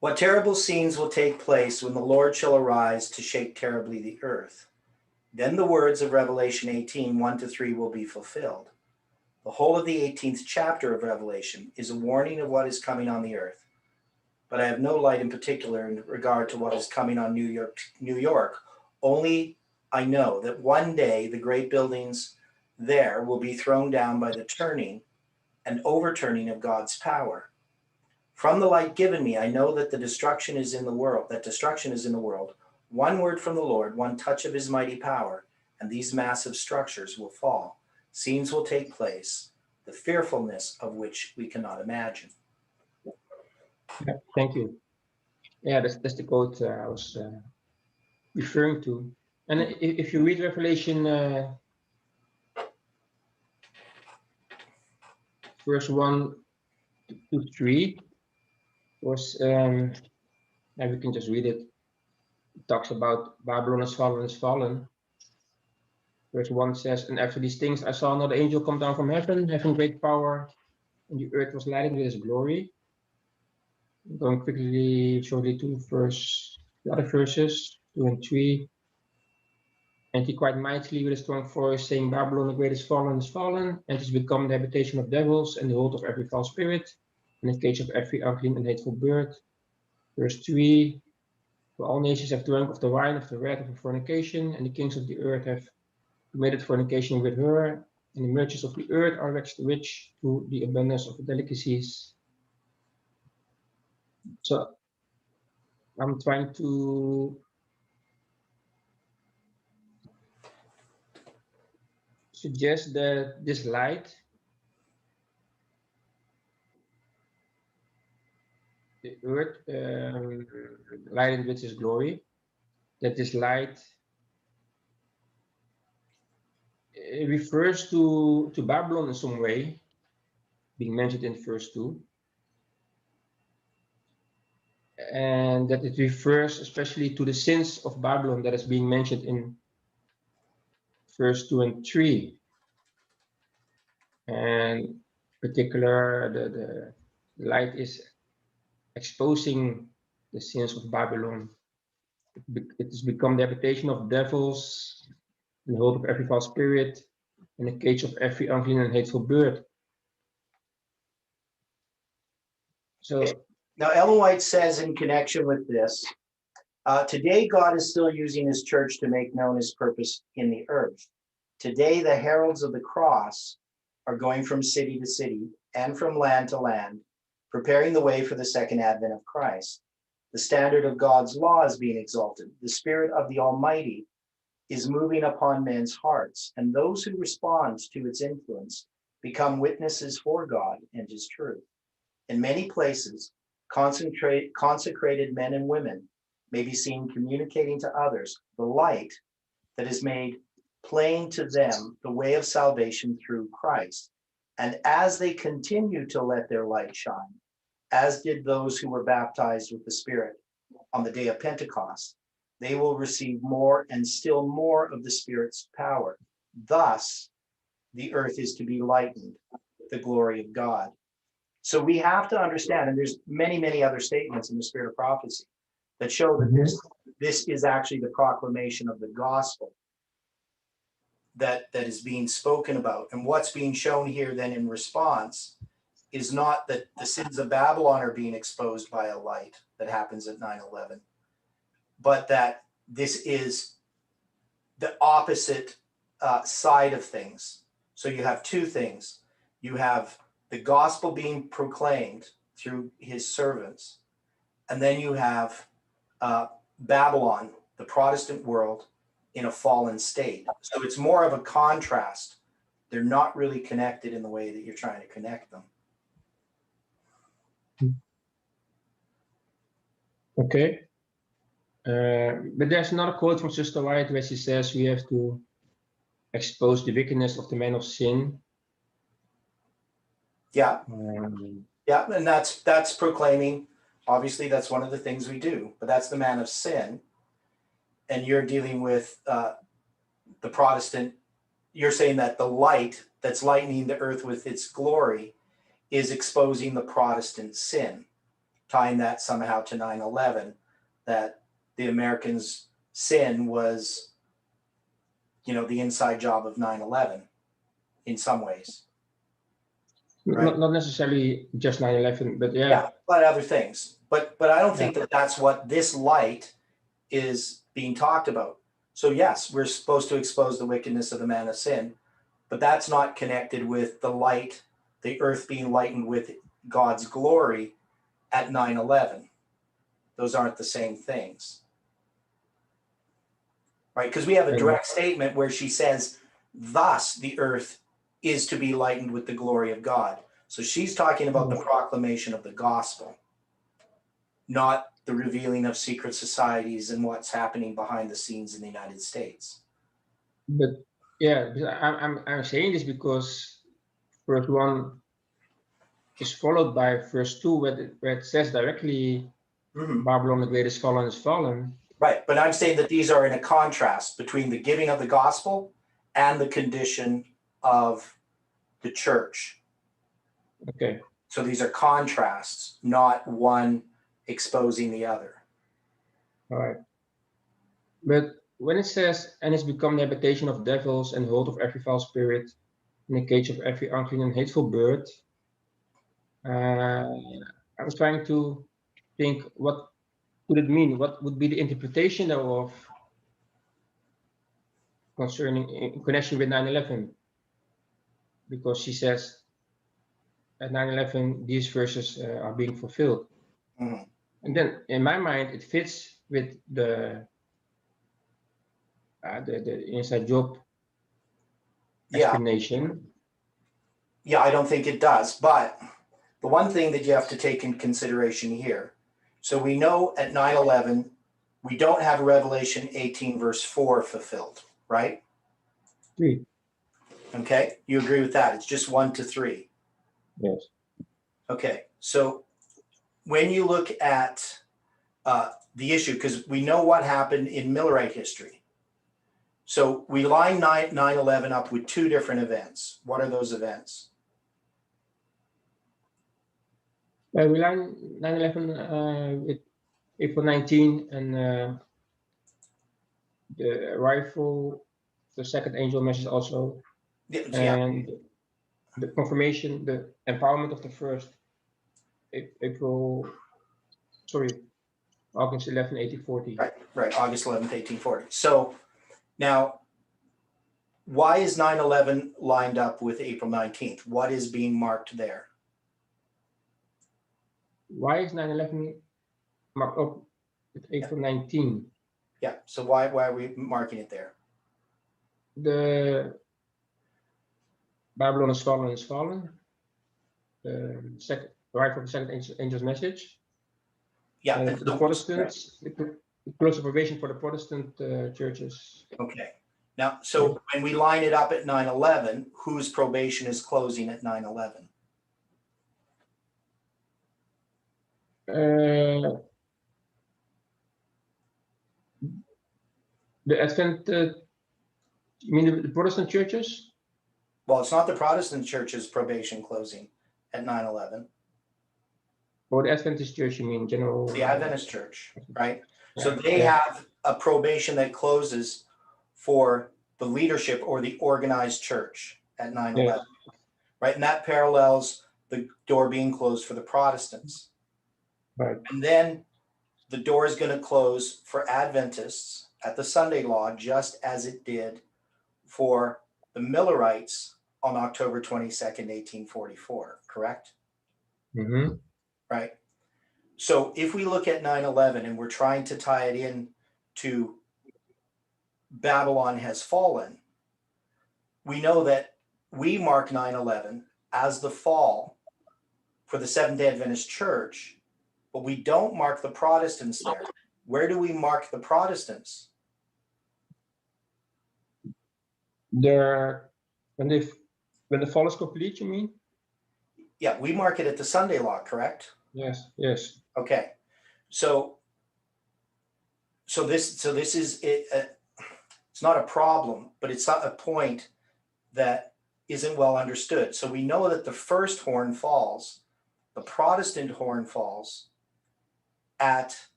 What terrible scenes will take place when the Lord shall arise to shake terribly the earth? Then the words of Revelation 18, 1 to 3 will be fulfilled. The whole of the 18th chapter of Revelation is a warning of what is coming on the earth. But I have no light in particular in regard to what is coming on New York. Only I know that one day the great buildings there will be thrown down by the turning and overturning of God's power. From the light given me, I know that destruction is in the world. One word from the Lord, one touch of his mighty power, and these massive structures will fall. Scenes will take place, the fearfulness of which we cannot imagine. Yeah, thank you. Yeah, that's the quote I was referring to. And if you read Revelation verse 1 to 3, was and we can just read it. It talks about Babylon is fallen, is fallen. Verse 1 says, and after these things I saw another angel come down from heaven, having great power, and the earth was lighted with his glory. Going quickly, shortly to the other verses, 2 and 3. And he cried mightily with a strong voice, saying, Babylon the great is fallen, and has become the habitation of devils, and the hold of every false spirit, and the cage of every unclean and hateful bird. Verse 3, for all nations have drunk of the wine of the wrath of her fornication, and the kings of the earth have committed fornication with her, and the merchants of the earth are waxed rich through the abundance of the delicacies. So I'm trying to suggest that this light, the earth, lighted with his glory, that this light refers to Babylon in some way, being mentioned in verse 2, and that it refers especially to the sins of Babylon that is being mentioned in verse 2 and 3. And particular, the light is exposing the sins of Babylon. It has become the habitation of devils, and the hold of every false spirit, and the cage of every unclean and hateful bird. So Now, Ellen White says in connection with this, today God is still using his church to make known his purpose in the earth. Today, the heralds of the cross are going from city to city and from land to land, preparing the way for the second advent of Christ. The standard of God's law is being exalted. The Spirit of the Almighty is moving upon men's hearts, and those who respond to its influence become witnesses for God and his truth. In many places, consecrated men and women may be seen communicating to others the light that is made plain to them, the way of salvation through Christ. And as they continue to let their light shine, as did those who were baptized with the Spirit on the day of Pentecost, they will receive more and still more of the Spirit's power. Thus, the earth is to be lightened with the glory of God. So we have to understand, and there's many, many other statements in the Spirit of prophecy that show that this is actually the proclamation of the gospel that is being spoken about. And what's being shown here then in response is not that the sins of Babylon are being exposed by a light that happens at 9/11, but that this is the opposite side of things. So you have two things. You have the gospel being proclaimed through his servants, and then you have Babylon, the Protestant world, in a fallen state. So it's more of a contrast. They're not really connected in the way that you're trying to connect them. Okay. But there's another quote from Sister White where she says we have to expose the wickedness of the man of sin. Yeah. Yeah, and that's proclaiming. Obviously, that's one of the things we do, but that's the man of sin. And you're dealing with the Protestant. You're saying that the light that's lightening the earth with its glory is exposing the Protestant sin, tying that somehow to 9/11, that the Americans' sin was, the inside job of 9/11 in some ways. Right? Not necessarily just 9/11, but Yeah, but other things. But I don't think that that's what this light is being talked about. So yes, we're supposed to expose the wickedness of the man of sin, but that's not connected with the light, the earth being lightened with God's glory at 9/11. Those aren't the same things. Right? Because we have a direct statement where she says, thus the earth is to be lightened with the glory of God. So she's talking about the proclamation of the gospel, not the revealing of secret societies and what's happening behind the scenes in the United States. But yeah, I'm saying this because verse 1 is followed by verse 2 where it says directly Babylon the Great is fallen. Right, but I'm saying that these are in a contrast between the giving of the gospel and the condition of the church. Okay. So these are contrasts, not one exposing the other. All right. But when it says, and it's become the habitation of devils and hold of every foul spirit, in the cage of every unclean and hateful bird, I was trying to think, what would it mean? What would be the interpretation thereof in connection with 9/11? Because she says at 9/11 these verses are being fulfilled. Mm-hmm. And then in my mind it fits with the inside job explanation. Yeah, I don't think it does. But the one thing that you have to take in consideration here, so we know at 9/11 we don't have Revelation 18 verse 4 fulfilled, right? 3. Okay, you agree with that? It's just 1 to 3. Yes. Okay, so when you look at the issue, because we know what happened in Millerite history. So we line 9/11 up with two different events. What are those events? We line 9/11 with April 19 and the arrival, the second angel message also, and the confirmation, the empowerment of the first August 11, 1840. Right, August 11th, 1840. So now, why is 9/11 lined up with April 19th? What is being marked there? Why is 9/11 marked up with April 19? Yeah, so why are we marking it there? the Babylon is fallen. Second, right from the second angel's message. Yeah. And and the so- Protestants, it closes probation for the Protestant churches. Okay. Now, so when we line it up at 9/11, whose probation is closing at 9/11? The Advent, you mean the Protestant churches? Well, it's not the Protestant church's probation closing at 9/11. Or the Adventist church, you mean general? The Adventist church, right? So Yeah, they yeah. have a probation that closes for the leadership or the organized church at 9/11, right? And that parallels the door being closed for the Protestants. Right. And then the door is going to close for Adventists at the Sunday law, just as it did for the Millerites on October 22nd, 1844, correct? Mm-hmm. Right. So if we look at 9/11 and we're trying to tie it in to Babylon has fallen, we know that we mark 9/11 as the fall for the Seventh-day Adventist Church, but we don't mark the Protestants there. Where do we mark the Protestants? When the fall is complete, you mean? Yeah, we mark it at the Sunday law, correct? Yes, yes. Okay. So this is it. It's not a problem, but it's not a point that isn't well understood. So we know that the first horn falls, the Protestant horn falls at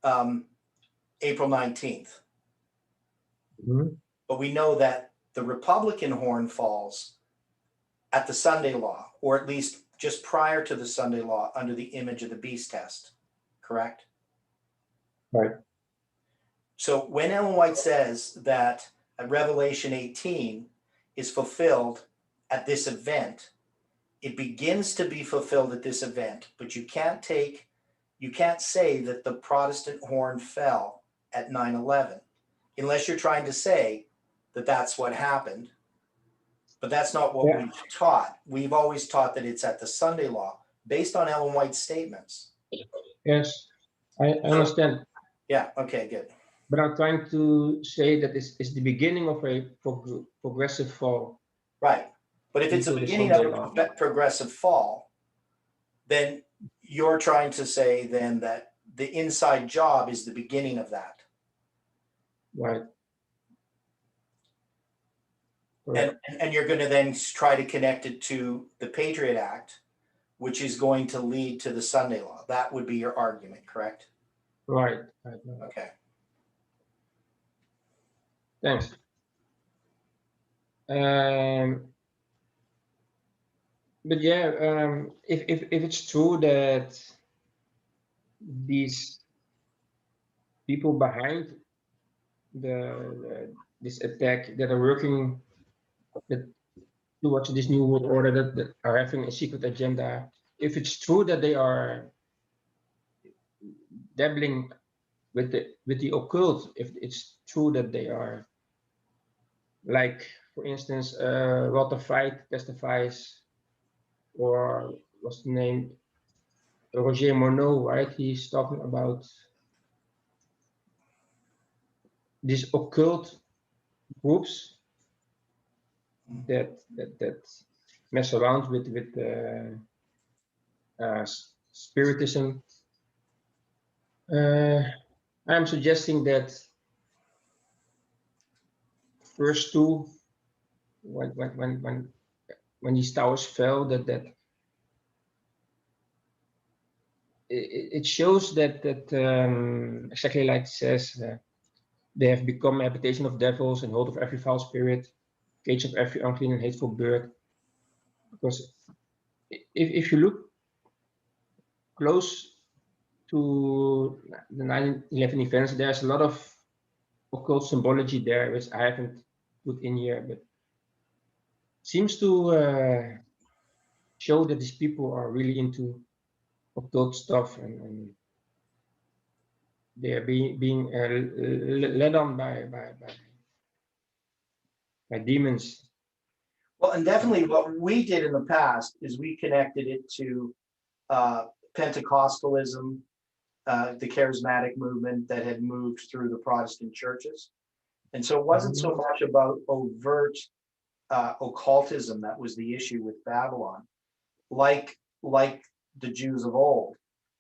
April 19th. Mm-hmm. But we know that the Republican horn falls at the Sunday law, or at least just prior to the Sunday law under the image of the beast test, correct? Right. So when Ellen White says that Revelation 18 is fulfilled at this event, it begins to be fulfilled at this event, but you can't say that the Protestant horn fell at 9/11, unless you're trying to say that that's what happened. But that's not what we've taught. We've always taught that it's at the Sunday law, based on Ellen White's statements. Yes, I understand. Yeah, okay, good. But I'm trying to say that it's the beginning of a progressive fall. Right. But if it's the beginning of a progressive fall, then you're trying to say then that the inside job is the beginning of that. Right. And you're going to then try to connect it to the Patriot Act, which is going to lead to the Sunday law. That would be your argument, correct? Right. Okay. Thanks. But yeah, if it's true that these people behind this attack that are working towards this new world order that are having a secret agenda, if it's true that they are dabbling with the occult, if it's true that they are, like for instance, Walter White testifies, or what's the name, Roger Monod, right? He's talking about these occult groups that mess around with spiritism. I'm suggesting that first two, when these towers fell, that it shows that exactly like it says, they have become a habitation of devils and hold of every foul spirit, cage of every unclean and hateful bird. Because if you look close to the 9/11 events, there's a lot of occult symbology there, which I haven't put in here, but seems to show that these people are really into occult stuff, and they are being led on by Like demons. Well, and definitely what we did in the past is we connected it to Pentecostalism, the charismatic movement that had moved through the Protestant churches. And so it wasn't so much about overt occultism that was the issue with Babylon. Like the Jews of old,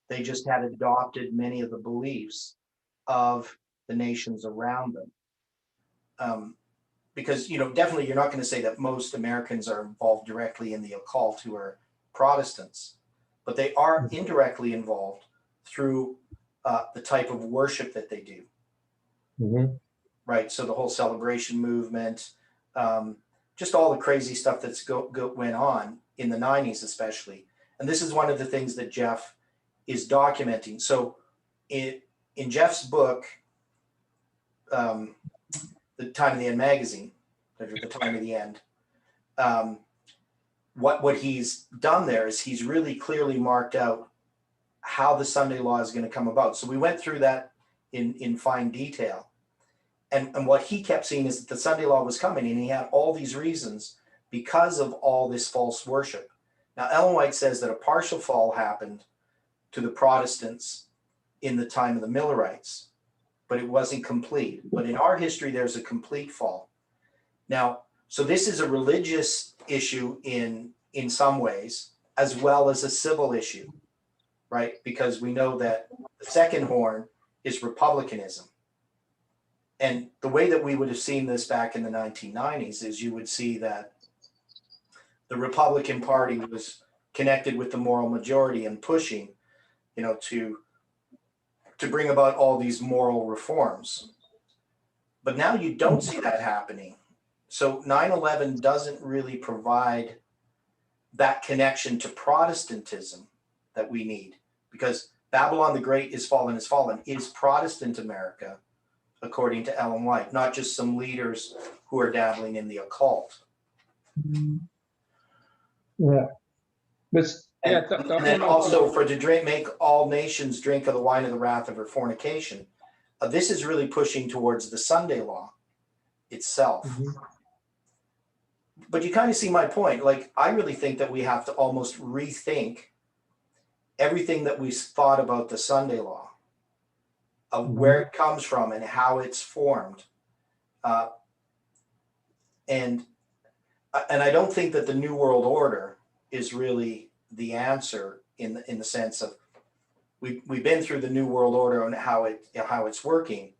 they just had adopted many of the beliefs of the nations around them. Because, definitely you're not going to say that most Americans are involved directly in the occult who are Protestants, but they are indirectly involved through the type of worship that they do. Mm-hmm. Right. So the whole celebration movement, just all the crazy stuff that's went on in the 90s, especially. And this is one of the things that Jeff is documenting. So in Jeff's book, The Time of the End magazine, or The Time of the End, what he's done there is he's really clearly marked out how the Sunday law is going to come about. So we went through that in fine detail. And what he kept seeing is that the Sunday law was coming, and he had all these reasons because of all this false worship. Now, Ellen White says that a partial fall happened to the Protestants in the time of the Millerites, but it wasn't complete. But in our history, there's a complete fall. Now, so this is a religious issue in some ways, as well as a civil issue, right? Because we know that the second horn is republicanism. And the way that we would have seen this back in the 1990s is you would see that the Republican Party was connected with the moral majority and pushing, to bring about all these moral reforms. But now you don't see that happening. So 9/11 doesn't really provide that connection to Protestantism that we need, because Babylon the Great is fallen, is Protestant America, according to Ellen White, not just some leaders who are dabbling in the occult. Yeah. But yeah, and then also for to make all nations drink of the wine of the wrath of her fornication. This is really pushing towards the Sunday law itself. Mm-hmm. But you kind of see my point. Like, I really think that we have to almost rethink everything that we thought about the Sunday law, of where it comes from and how it's formed. And I don't think that the New World Order is really the answer in the sense of we've been through the New World Order and how it's working.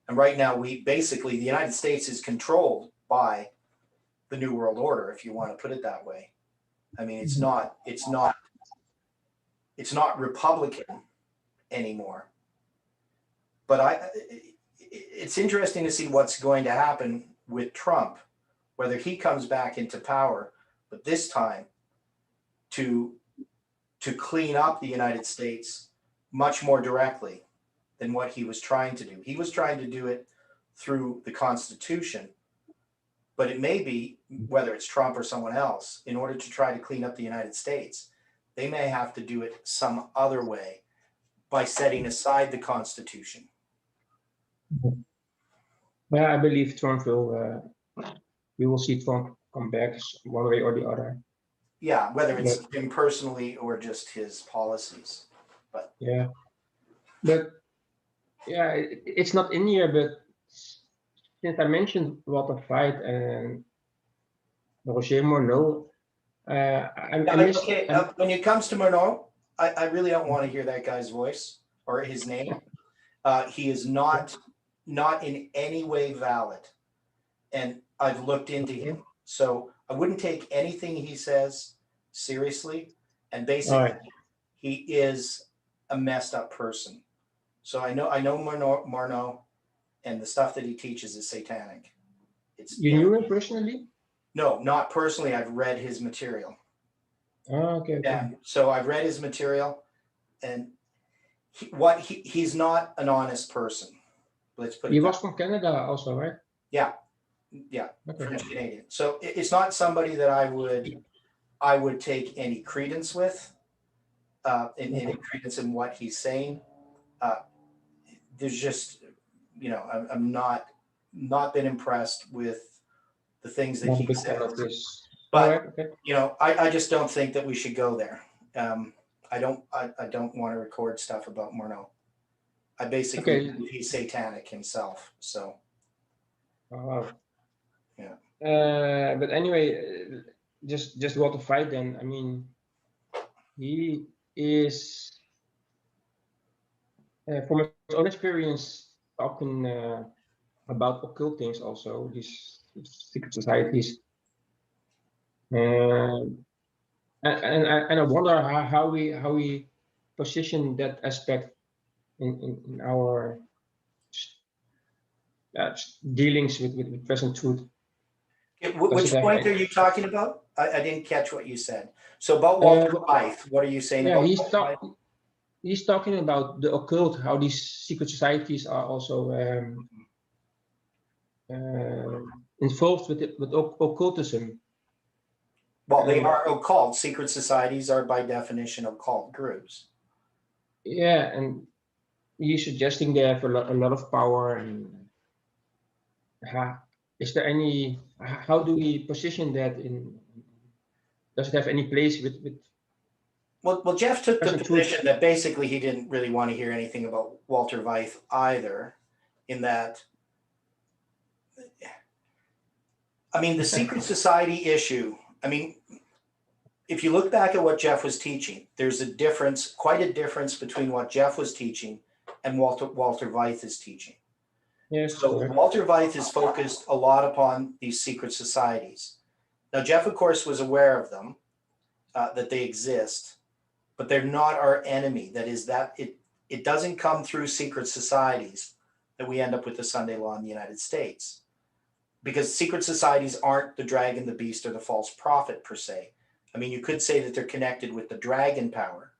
And right now the United States is controlled by the New World Order, if you want to put it that way. I mean, it's not Republican anymore. But it's interesting to see what's going to happen with Trump, whether he comes back into power, but this time to clean up the United States much more directly than what he was trying to do. He was trying to do it through the Constitution, but it may be, whether it's Trump or someone else, in order to try to clean up the United States, they may have to do it some other way by setting aside the Constitution. Yeah, I believe Trump we will see Trump come back one way or the other. Yeah, whether it's him personally or just his policies. But yeah, it's not in here. But since I mentioned Walter White and Roger Morneau, when it comes to Morneau, I really don't want to hear that guy's voice or his name. He is not in any way valid, and I've looked into him, so I wouldn't take anything he says seriously. And basically, he is a messed up person. So I know Morneau, and the stuff that he teaches is satanic. You knew him personally? No, not personally. I've read his material. Oh, okay. Yeah, so I've read his material, and he's not an honest person. Let's put it. He was from Canada also, right? Yeah, okay. French Canadian. So it's not somebody that I would take any credence with, any credence in what he's saying. There's just, I'm not been impressed with the things that Not a he big fan says. of this. But All right, okay. you know, I just don't think that we should go there. I don't want to record stuff about Murnau. I basically Okay. believe he's satanic himself. So Oh, wow. yeah. But anyway, just Walter White then. I mean, he is, from his own experience, talking about occult things also, these secret societies. And I wonder how we position that aspect in our dealings with present truth. Does it Which have point any, are you talking about? I didn't catch what you said. So about Walter uh, White, what are you saying yeah, about Walter White? he's talking about the occult, how these secret societies are also involved with occultism. Well, they And are occult. Secret societies are by definition occult groups. yeah, and he's suggesting they have a lot of power. And is there any, how do we position that in, does it have any place with Well, Jeff took the present truth? position that basically he didn't really want to hear anything about Walter White either, in that, I mean, the secret society issue, I mean, if you look back at what Jeff was teaching, there's a difference, quite a difference between what Jeff was teaching and Walter White is teaching. Yes, So correct. Walter White is focused a lot upon these secret societies. Now, Jeff, of course, was aware of them, that they exist, but they're not our enemy. That is, that it doesn't come through secret societies that we end up with the Sunday law in the United States, because secret societies aren't the dragon, the beast, or the false prophet per se. I mean, you could say that they're connected with the dragon power,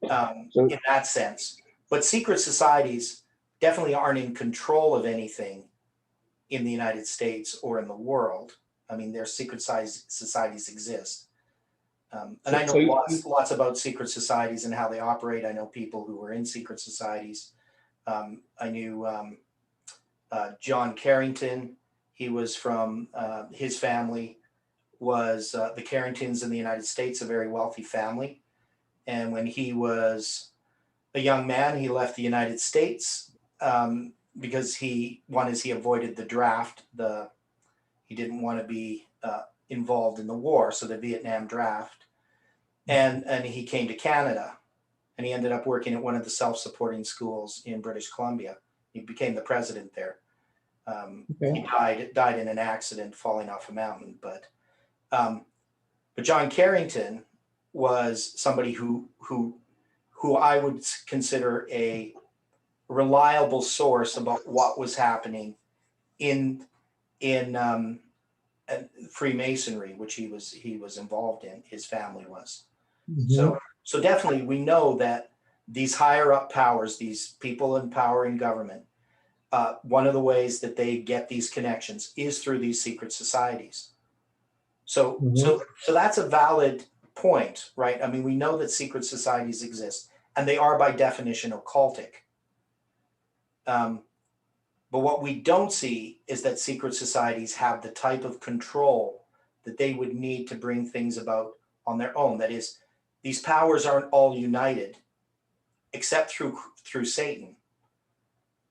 So in that sense, but secret societies definitely aren't in control of anything in the United States or in the world. I mean, their secret societies exist. And I know so lots about secret societies and how they operate. I know people who were in secret societies. I knew John Carrington. He was from, his family was the Carringtons in the United States, a very wealthy family. And when he was a young man, he left the United States, because he avoided the draft. He didn't want to be involved in the war, so the Vietnam draft. And he came to Canada, and he ended up working at one of the self-supporting schools in British Columbia. He became the president there. He died in an accident falling off a mountain. But John Carrington was somebody who I would consider a reliable source about what was happening in Freemasonry, which he was involved in. His family was. So definitely we know that these higher up powers, these people in power in government, one of the ways that they get these connections is through these secret societies. So that's a valid point, right? I mean, we know that secret societies exist, and they are by definition occultic. But what we don't see is that secret societies have the type of control that they would need to bring things about on their own. That is, these powers aren't all united, except through Satan.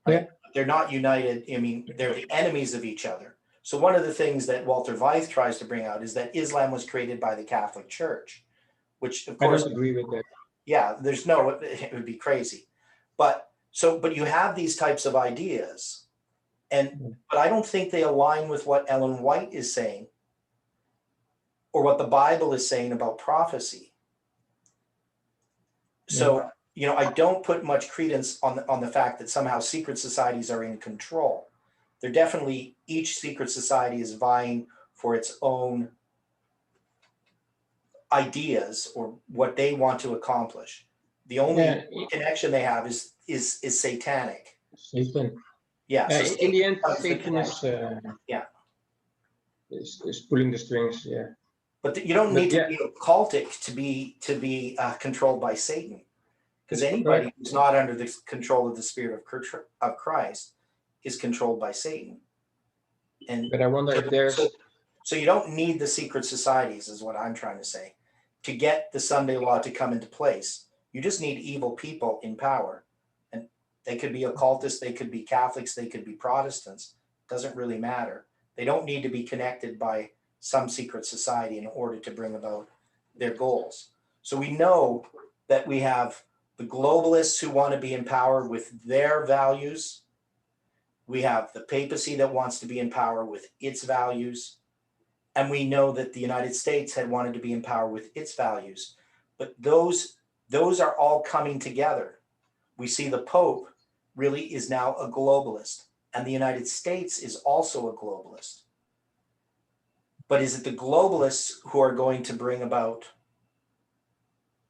Right? yeah, They're not united. I mean, they're the enemies of each other. So one of the things that Walter White tries to bring out is that Islam was created by the Catholic Church, which of I course, don't agree with that. yeah, it would be crazy. But you have these types of ideas, but I don't think they align with what Ellen White is saying or what the Bible is saying about prophecy. So, I don't put much credence on the fact that somehow secret societies are in control. They're definitely, each secret society is vying for its own ideas or what they want to accomplish. The only connection they have is satanic. Satan. Yeah. So In the end, Satan Satan yeah. is pulling the strings. Yeah. But you don't need to be occultic to be controlled by Satan, because anybody who's not under the control of the Spirit of Christ is controlled by Satan. And But I wonder if there's so you don't need the secret societies, is what I'm trying to say, to get the Sunday law to come into place. You just need evil people in power. And they could be occultists, they could be Catholics, they could be Protestants. Doesn't really matter. They don't need to be connected by some secret society in order to bring about their goals. So we know that we have the globalists who want to be in power with their values. We have the papacy that wants to be in power with its values. And we know that the United States had wanted to be in power with its values. But those are all coming together. We see the Pope really is now a globalist, and the United States is also a globalist. But is it the globalists who are going to bring about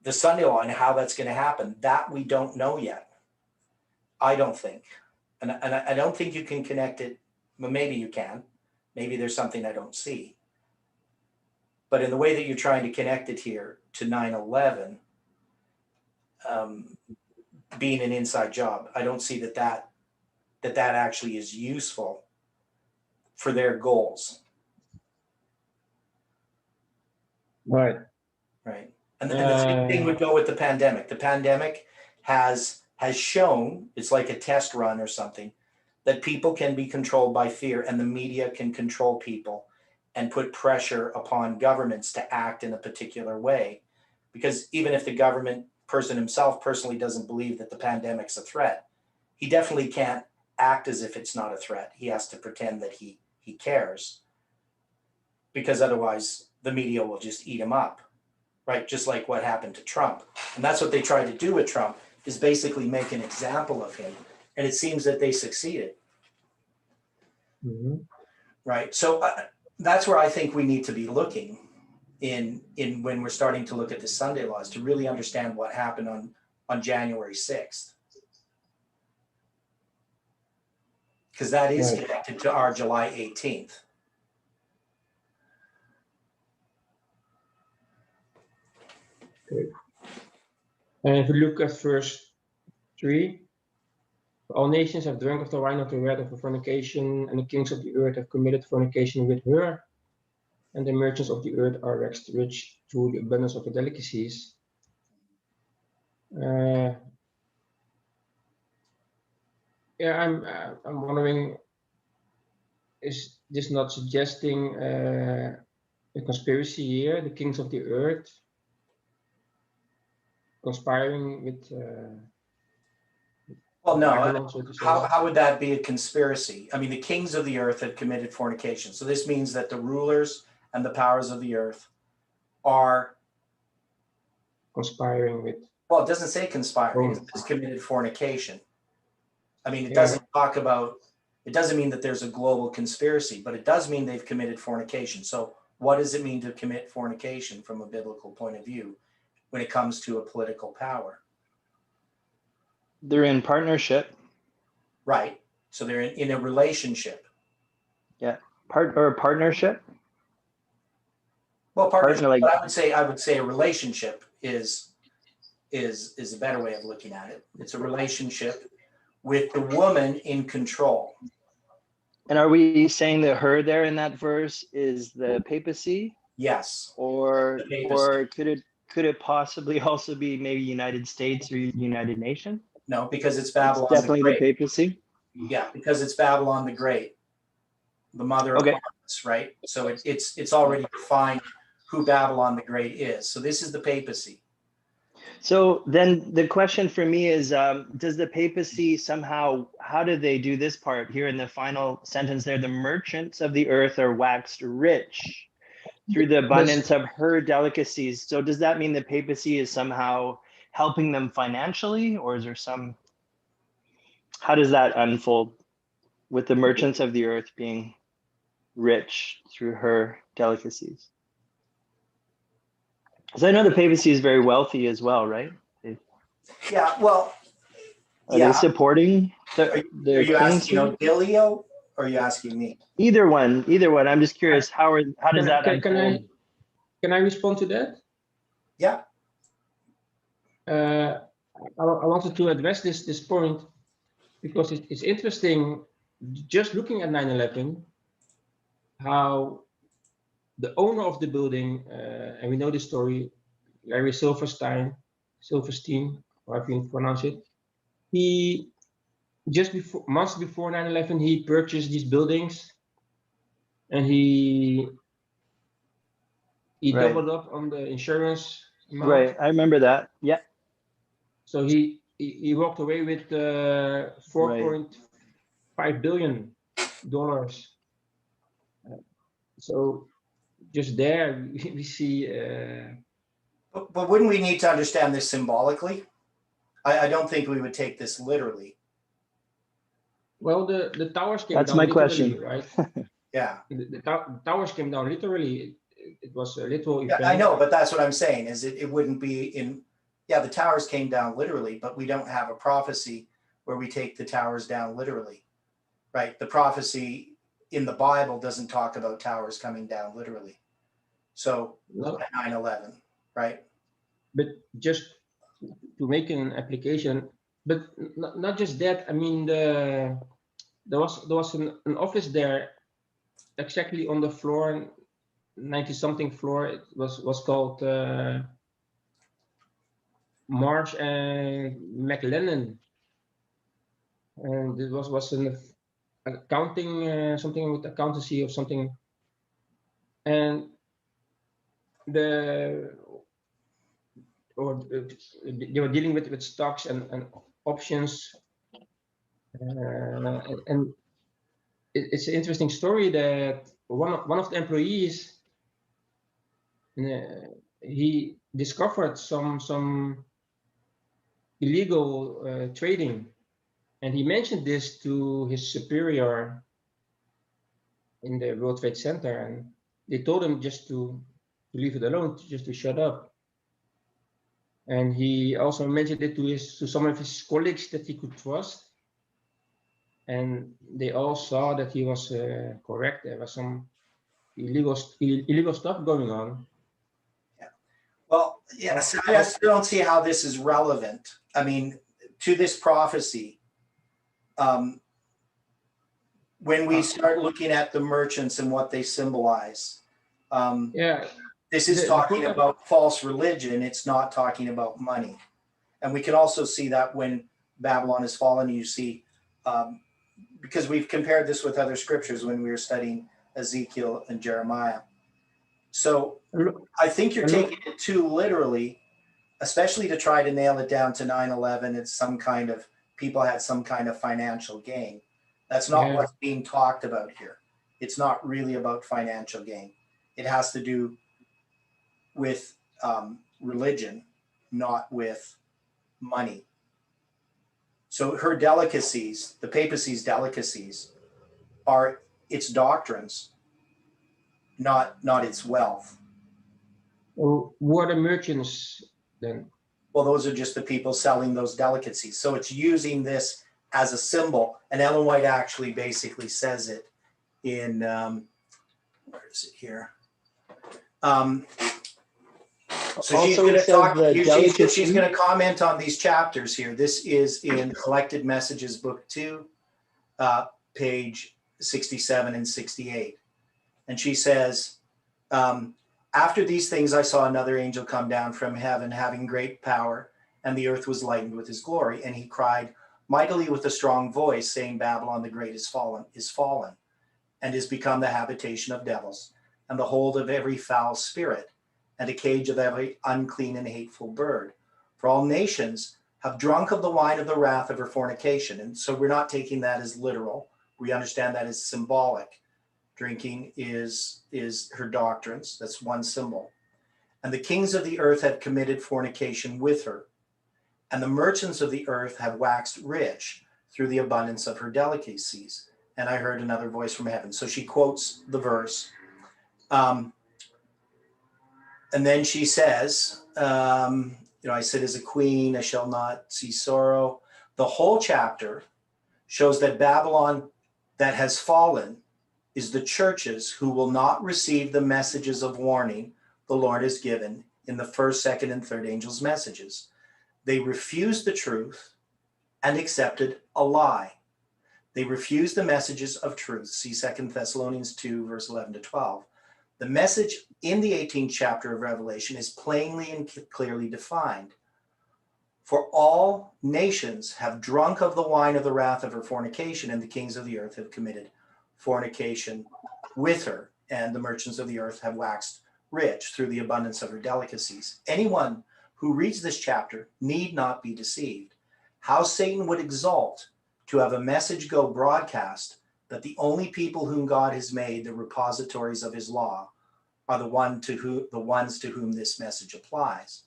the Sunday law, and how that's going to happen? That we don't know yet. I don't think. And I don't think you can connect it. Well, maybe you can. Maybe there's something I don't see. But in the way that you're trying to connect it here to 9/11, being an inside job, I don't see that actually is useful for their goals. right. Right. And the same thing would go with the pandemic. The pandemic has shown, it's like a test run or something, that people can be controlled by fear, and the media can control people and put pressure upon governments to act in a particular way. Because even if the government person himself personally doesn't believe that the pandemic's a threat, he definitely can't act as if it's not a threat. He has to pretend that he cares, because otherwise the media will just eat him up, right? Just like what happened to Trump. And that's what they tried to do with Trump, is basically make an example of him. And it seems that they succeeded. Mm-hmm. Right. So that's where I think we need to be looking in when we're starting to look at the Sunday laws, to really understand what happened on January 6th. Because that is Right. connected to our July 18th. Okay. And if you look at verse 3, all nations have drunk of the wine of the wrath of her fornication, and the kings of the earth have committed fornication with her, and the merchants of the earth are waxed rich through the abundance of the delicacies. Yeah, I'm wondering, is this not suggesting a conspiracy here? The kings of the earth conspiring with Well, no. Babylon, so to say. How would that be a conspiracy? I mean, the kings of the earth have committed fornication. So this means that the rulers and the powers of the earth are Conspiring with. Well, it doesn't say conspiring. Oh. It's committed fornication. I mean, it Yeah. doesn't talk about. It doesn't mean that there's a global conspiracy, but it does mean they've committed fornication. So what does it mean to commit fornication from a biblical point of view when it comes to a political power? They're in partnership. Right. So they're in a relationship. Yeah. Partnership. Well, partnership. Like, but I would say a relationship is a better way of looking at it. It's a relationship with the woman in control. And are we saying that her there in that verse is the papacy? Yes. Or could it possibly also be maybe United States or United Nations? No, because it's Babylon. It's definitely the papacy. Yeah, because it's Babylon the Great, the mother of harlots, right? So it's already defined who Babylon the Great is. So this is the papacy. So then the question for me is, does the papacy somehow, how do they do this part here in the final sentence there? The merchants of the earth are waxed rich through the abundance of her delicacies. So does that mean the papacy is somehow helping them financially, or is there how does that unfold with the merchants of the earth being rich through her delicacies? Because I know the papacy is very wealthy as well, right? Yeah, well, are they supporting the Are you asking Odylio, or are you asking me? Either one. I'm just curious, how does that unfold? Can I respond to that? Yeah. I wanted to address this point because it's interesting. Just looking at 9/11, how the owner of the building, and we know the story, Larry Silverstein, however you pronounce it, he just before months before 9/11, he purchased these buildings, and he Right. doubled up on the insurance amount. Right. I remember that. Yeah. So he walked away with $4.5 billion. So just there we see. But wouldn't we need to understand this symbolically? I don't think we would take this literally. Well, the towers came That's down my literally, question. right? Yeah. The towers came down literally. It was a literal event. Yeah, I know, but that's what I'm saying, is it wouldn't be in, yeah, the towers came down literally, but we don't have a prophecy where we take the towers down literally, right? The prophecy in the Bible doesn't talk about towers coming down literally. So No, at 9/11, right? but just to make an application, but not just that. I mean, there was an office there, exactly on the floor, 90 something floor. It was called Marsh and McLennan, and it was an accounting, something with accountancy or something, and the or they were dealing with stocks and options, and it's an interesting story that one of the employees, he discovered some illegal trading, and he mentioned this to his superior in the World Trade Center, and they told him just to leave it alone, just to shut up. And he also mentioned it to some of his colleagues that he could trust, and they all saw that he was correct. There was some illegal stuff going on. Yeah. Well, yes, I just don't see how this is relevant. I mean, to this prophecy, when we start looking at the merchants and what they symbolize, Yeah, this is talking about false religion. It's not talking about money. And we can also see that when Babylon has fallen, you see, because we've compared this with other scriptures when we were studying Ezekiel and Jeremiah. So I think you're taking it too literally, especially to try to nail it down to 9/11. It's some kind of, people had some kind of financial gain. That's not what's being talked about here. It's not really about financial gain. It has to do with religion, not with money. So her delicacies, the papacy's delicacies, are its doctrines, not its wealth. Who are the merchants then? Well, those are just the people selling those delicacies. So it's using this as a symbol. And Ellen White actually basically says it in, where is it here? So she's going to talk, she's going to comment on these chapters here. This is in Collected Messages, Book 2, page 67 and 68. And she says, after these things, I saw another angel come down from heaven, having great power, and the earth was lightened with his glory. And he cried mightily with a strong voice, saying, Babylon the Great is fallen, and is become the habitation of devils, and the hold of every foul spirit, and a cage of every unclean and hateful bird. For all nations have drunk of the wine of the wrath of her fornication. And so we're not taking that as literal. We understand that as symbolic. Drinking is her doctrines. That's one symbol. And the kings of the earth have committed fornication with her. And the merchants of the earth have waxed rich through the abundance of her delicacies. And I heard another voice from heaven. So she quotes the verse. And then she says, I sit as a queen, I shall not see sorrow. The whole chapter shows that Babylon that has fallen is the churches who will not receive the messages of warning the Lord has given in the first, second, and third angels' messages. They refused the truth and accepted a lie. They refuse the messages of truth. See 2 Thessalonians 2, verse 11 to 12. The message in the 18th chapter of Revelation is plainly and clearly defined. For all nations have drunk of the wine of the wrath of her fornication, and the kings of the earth have committed fornication with her, and the merchants of the earth have waxed rich through the abundance of her delicacies. Anyone who reads this chapter need not be deceived. How Satan would exalt to have a message go broadcast that the only people whom God has made the repositories of his law are the ones to whom this message applies.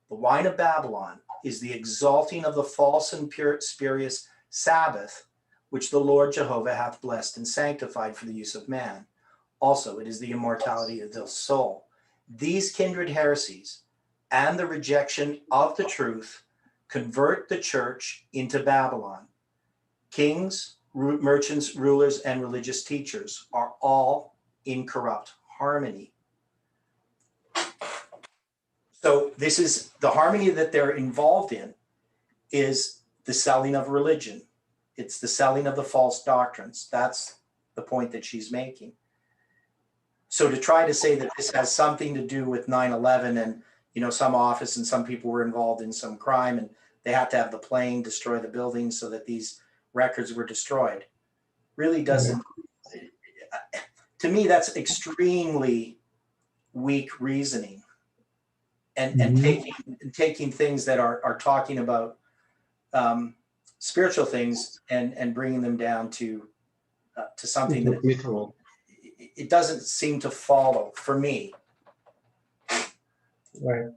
The wine of Babylon is the exalting of the false and pure spurious Sabbath, which the Lord Jehovah hath blessed and sanctified for the use of man. Also, it is the immortality of the soul. These kindred heresies and the rejection of the truth convert the church into Babylon. Kings, merchants, rulers, and religious teachers are all in corrupt harmony. So this is the harmony that they're involved in, is the selling of religion. It's the selling of the false doctrines. That's the point that she's making. So to try to say that this has something to do with 9/11 and, you know, some office and some people were involved in some crime and they had to have the plane destroy the building so that these records were destroyed, really doesn't, to me, that's extremely weak reasoning. And taking things that are talking about spiritual things and bringing them down to something that it doesn't seem to follow for me. Right.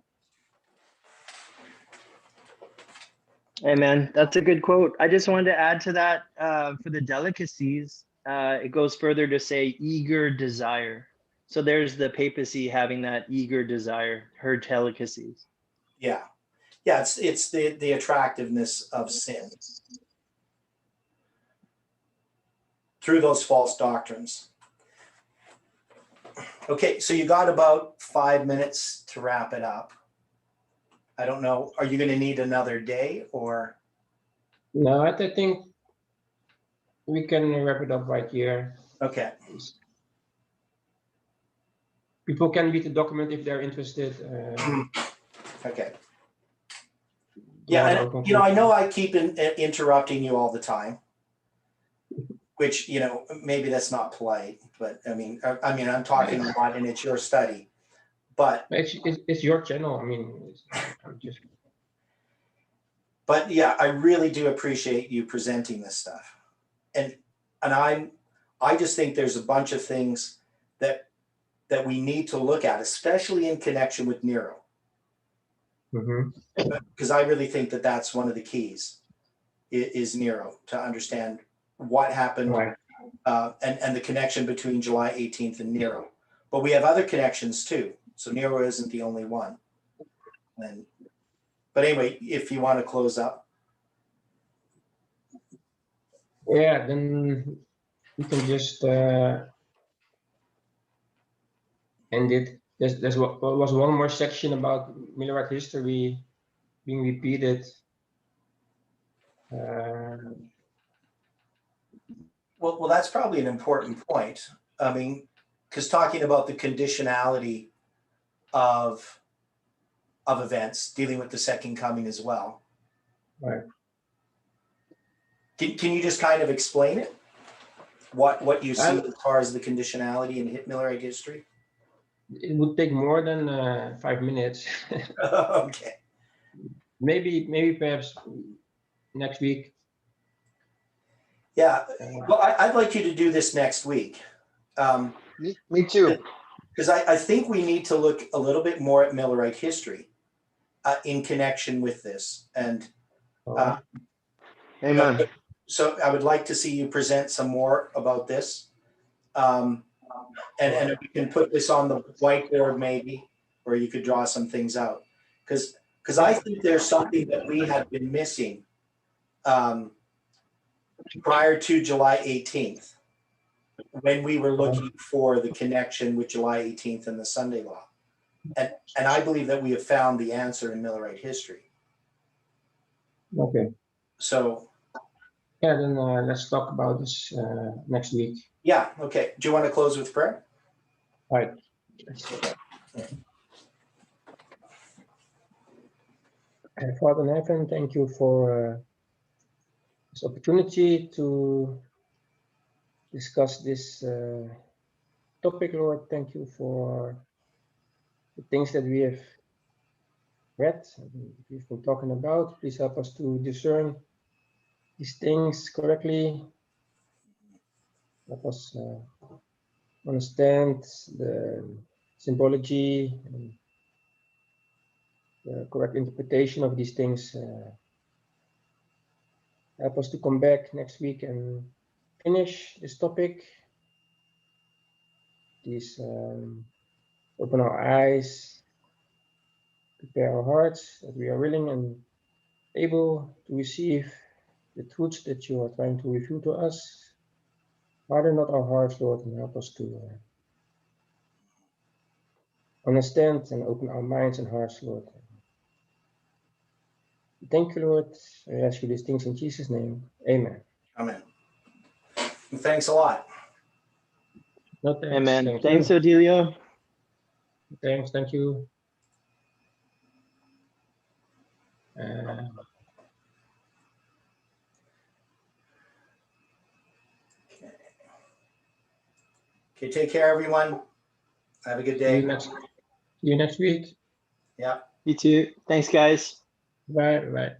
Amen. That's a good quote. I just wanted to add to that for the delicacies. It goes further to say eager desire. So there's the papacy having that eager desire, her delicacies. Yeah, it's the attractiveness of sin through those false doctrines. Okay, so you got about 5 minutes to wrap it up. I don't know, are you going to need another day or? No, I think we can wrap it up right here. Okay. People can read the document if they're interested. Okay. Yeah, and you know, I know I keep interrupting you all the time, which, you know, maybe that's not polite, but I mean, I'm talking a lot and it's your study, but it's your channel. I mean, I'm just. But yeah, I really do appreciate you presenting this stuff, and I just think there's a bunch of things that we need to look at, especially in connection with Nero, because I really think that that's one of the keys is Nero, to understand what happened, Right. And the connection between July 18th and Nero. But we have other connections too, so Nero isn't the only one. But anyway, if you want to close up. Yeah, then we can just end it. There was one more section about Millerite history being repeated. Well, that's probably an important point. I mean, because talking about the conditionality of events, dealing with the second coming as well. Right. Can you just kind of explain it? What you see as far as the conditionality in Millerite history? It would take more than 5 minutes. Okay. Maybe perhaps next week. Yeah. Well, I'd like you to do this next week. Me too. Because I think we need to look a little bit more at Millerite history in connection with this. And Amen. so I would like to see you present some more about this. And if we can put this on the whiteboard maybe, or you could draw some things out. Because I think there's something that we have been missing prior to July 18th, when we were looking for the connection with July 18th and the Sunday law. And I believe that we have found the answer in Millerite history. Okay. So Yeah, then let's talk about this next week. Yeah, okay. Do you want to close with prayer? All right. Father in heaven, thank you for this opportunity to discuss this topic, Lord. Thank you for the things that we have read, we've been talking about. Please help us to discern these things correctly. Help us understand the symbology and the correct interpretation of these things. Help us to come back next week and finish this topic. Please open our eyes, prepare our hearts, that we are willing and able to receive the truths that you are trying to reveal to us. Harden not our hearts, Lord, and help us to understand and open our minds and hearts, Lord. Thank you, Lord. I ask you these things in Jesus' name. Amen. Amen. Thanks a lot. No, thanks. Amen. Thank Thanks, you. Odylio. Thanks. Thank you. Okay, take care, everyone. Have a good See day. see you next week. Yeah. You too. Thanks, guys. Bye. Bye.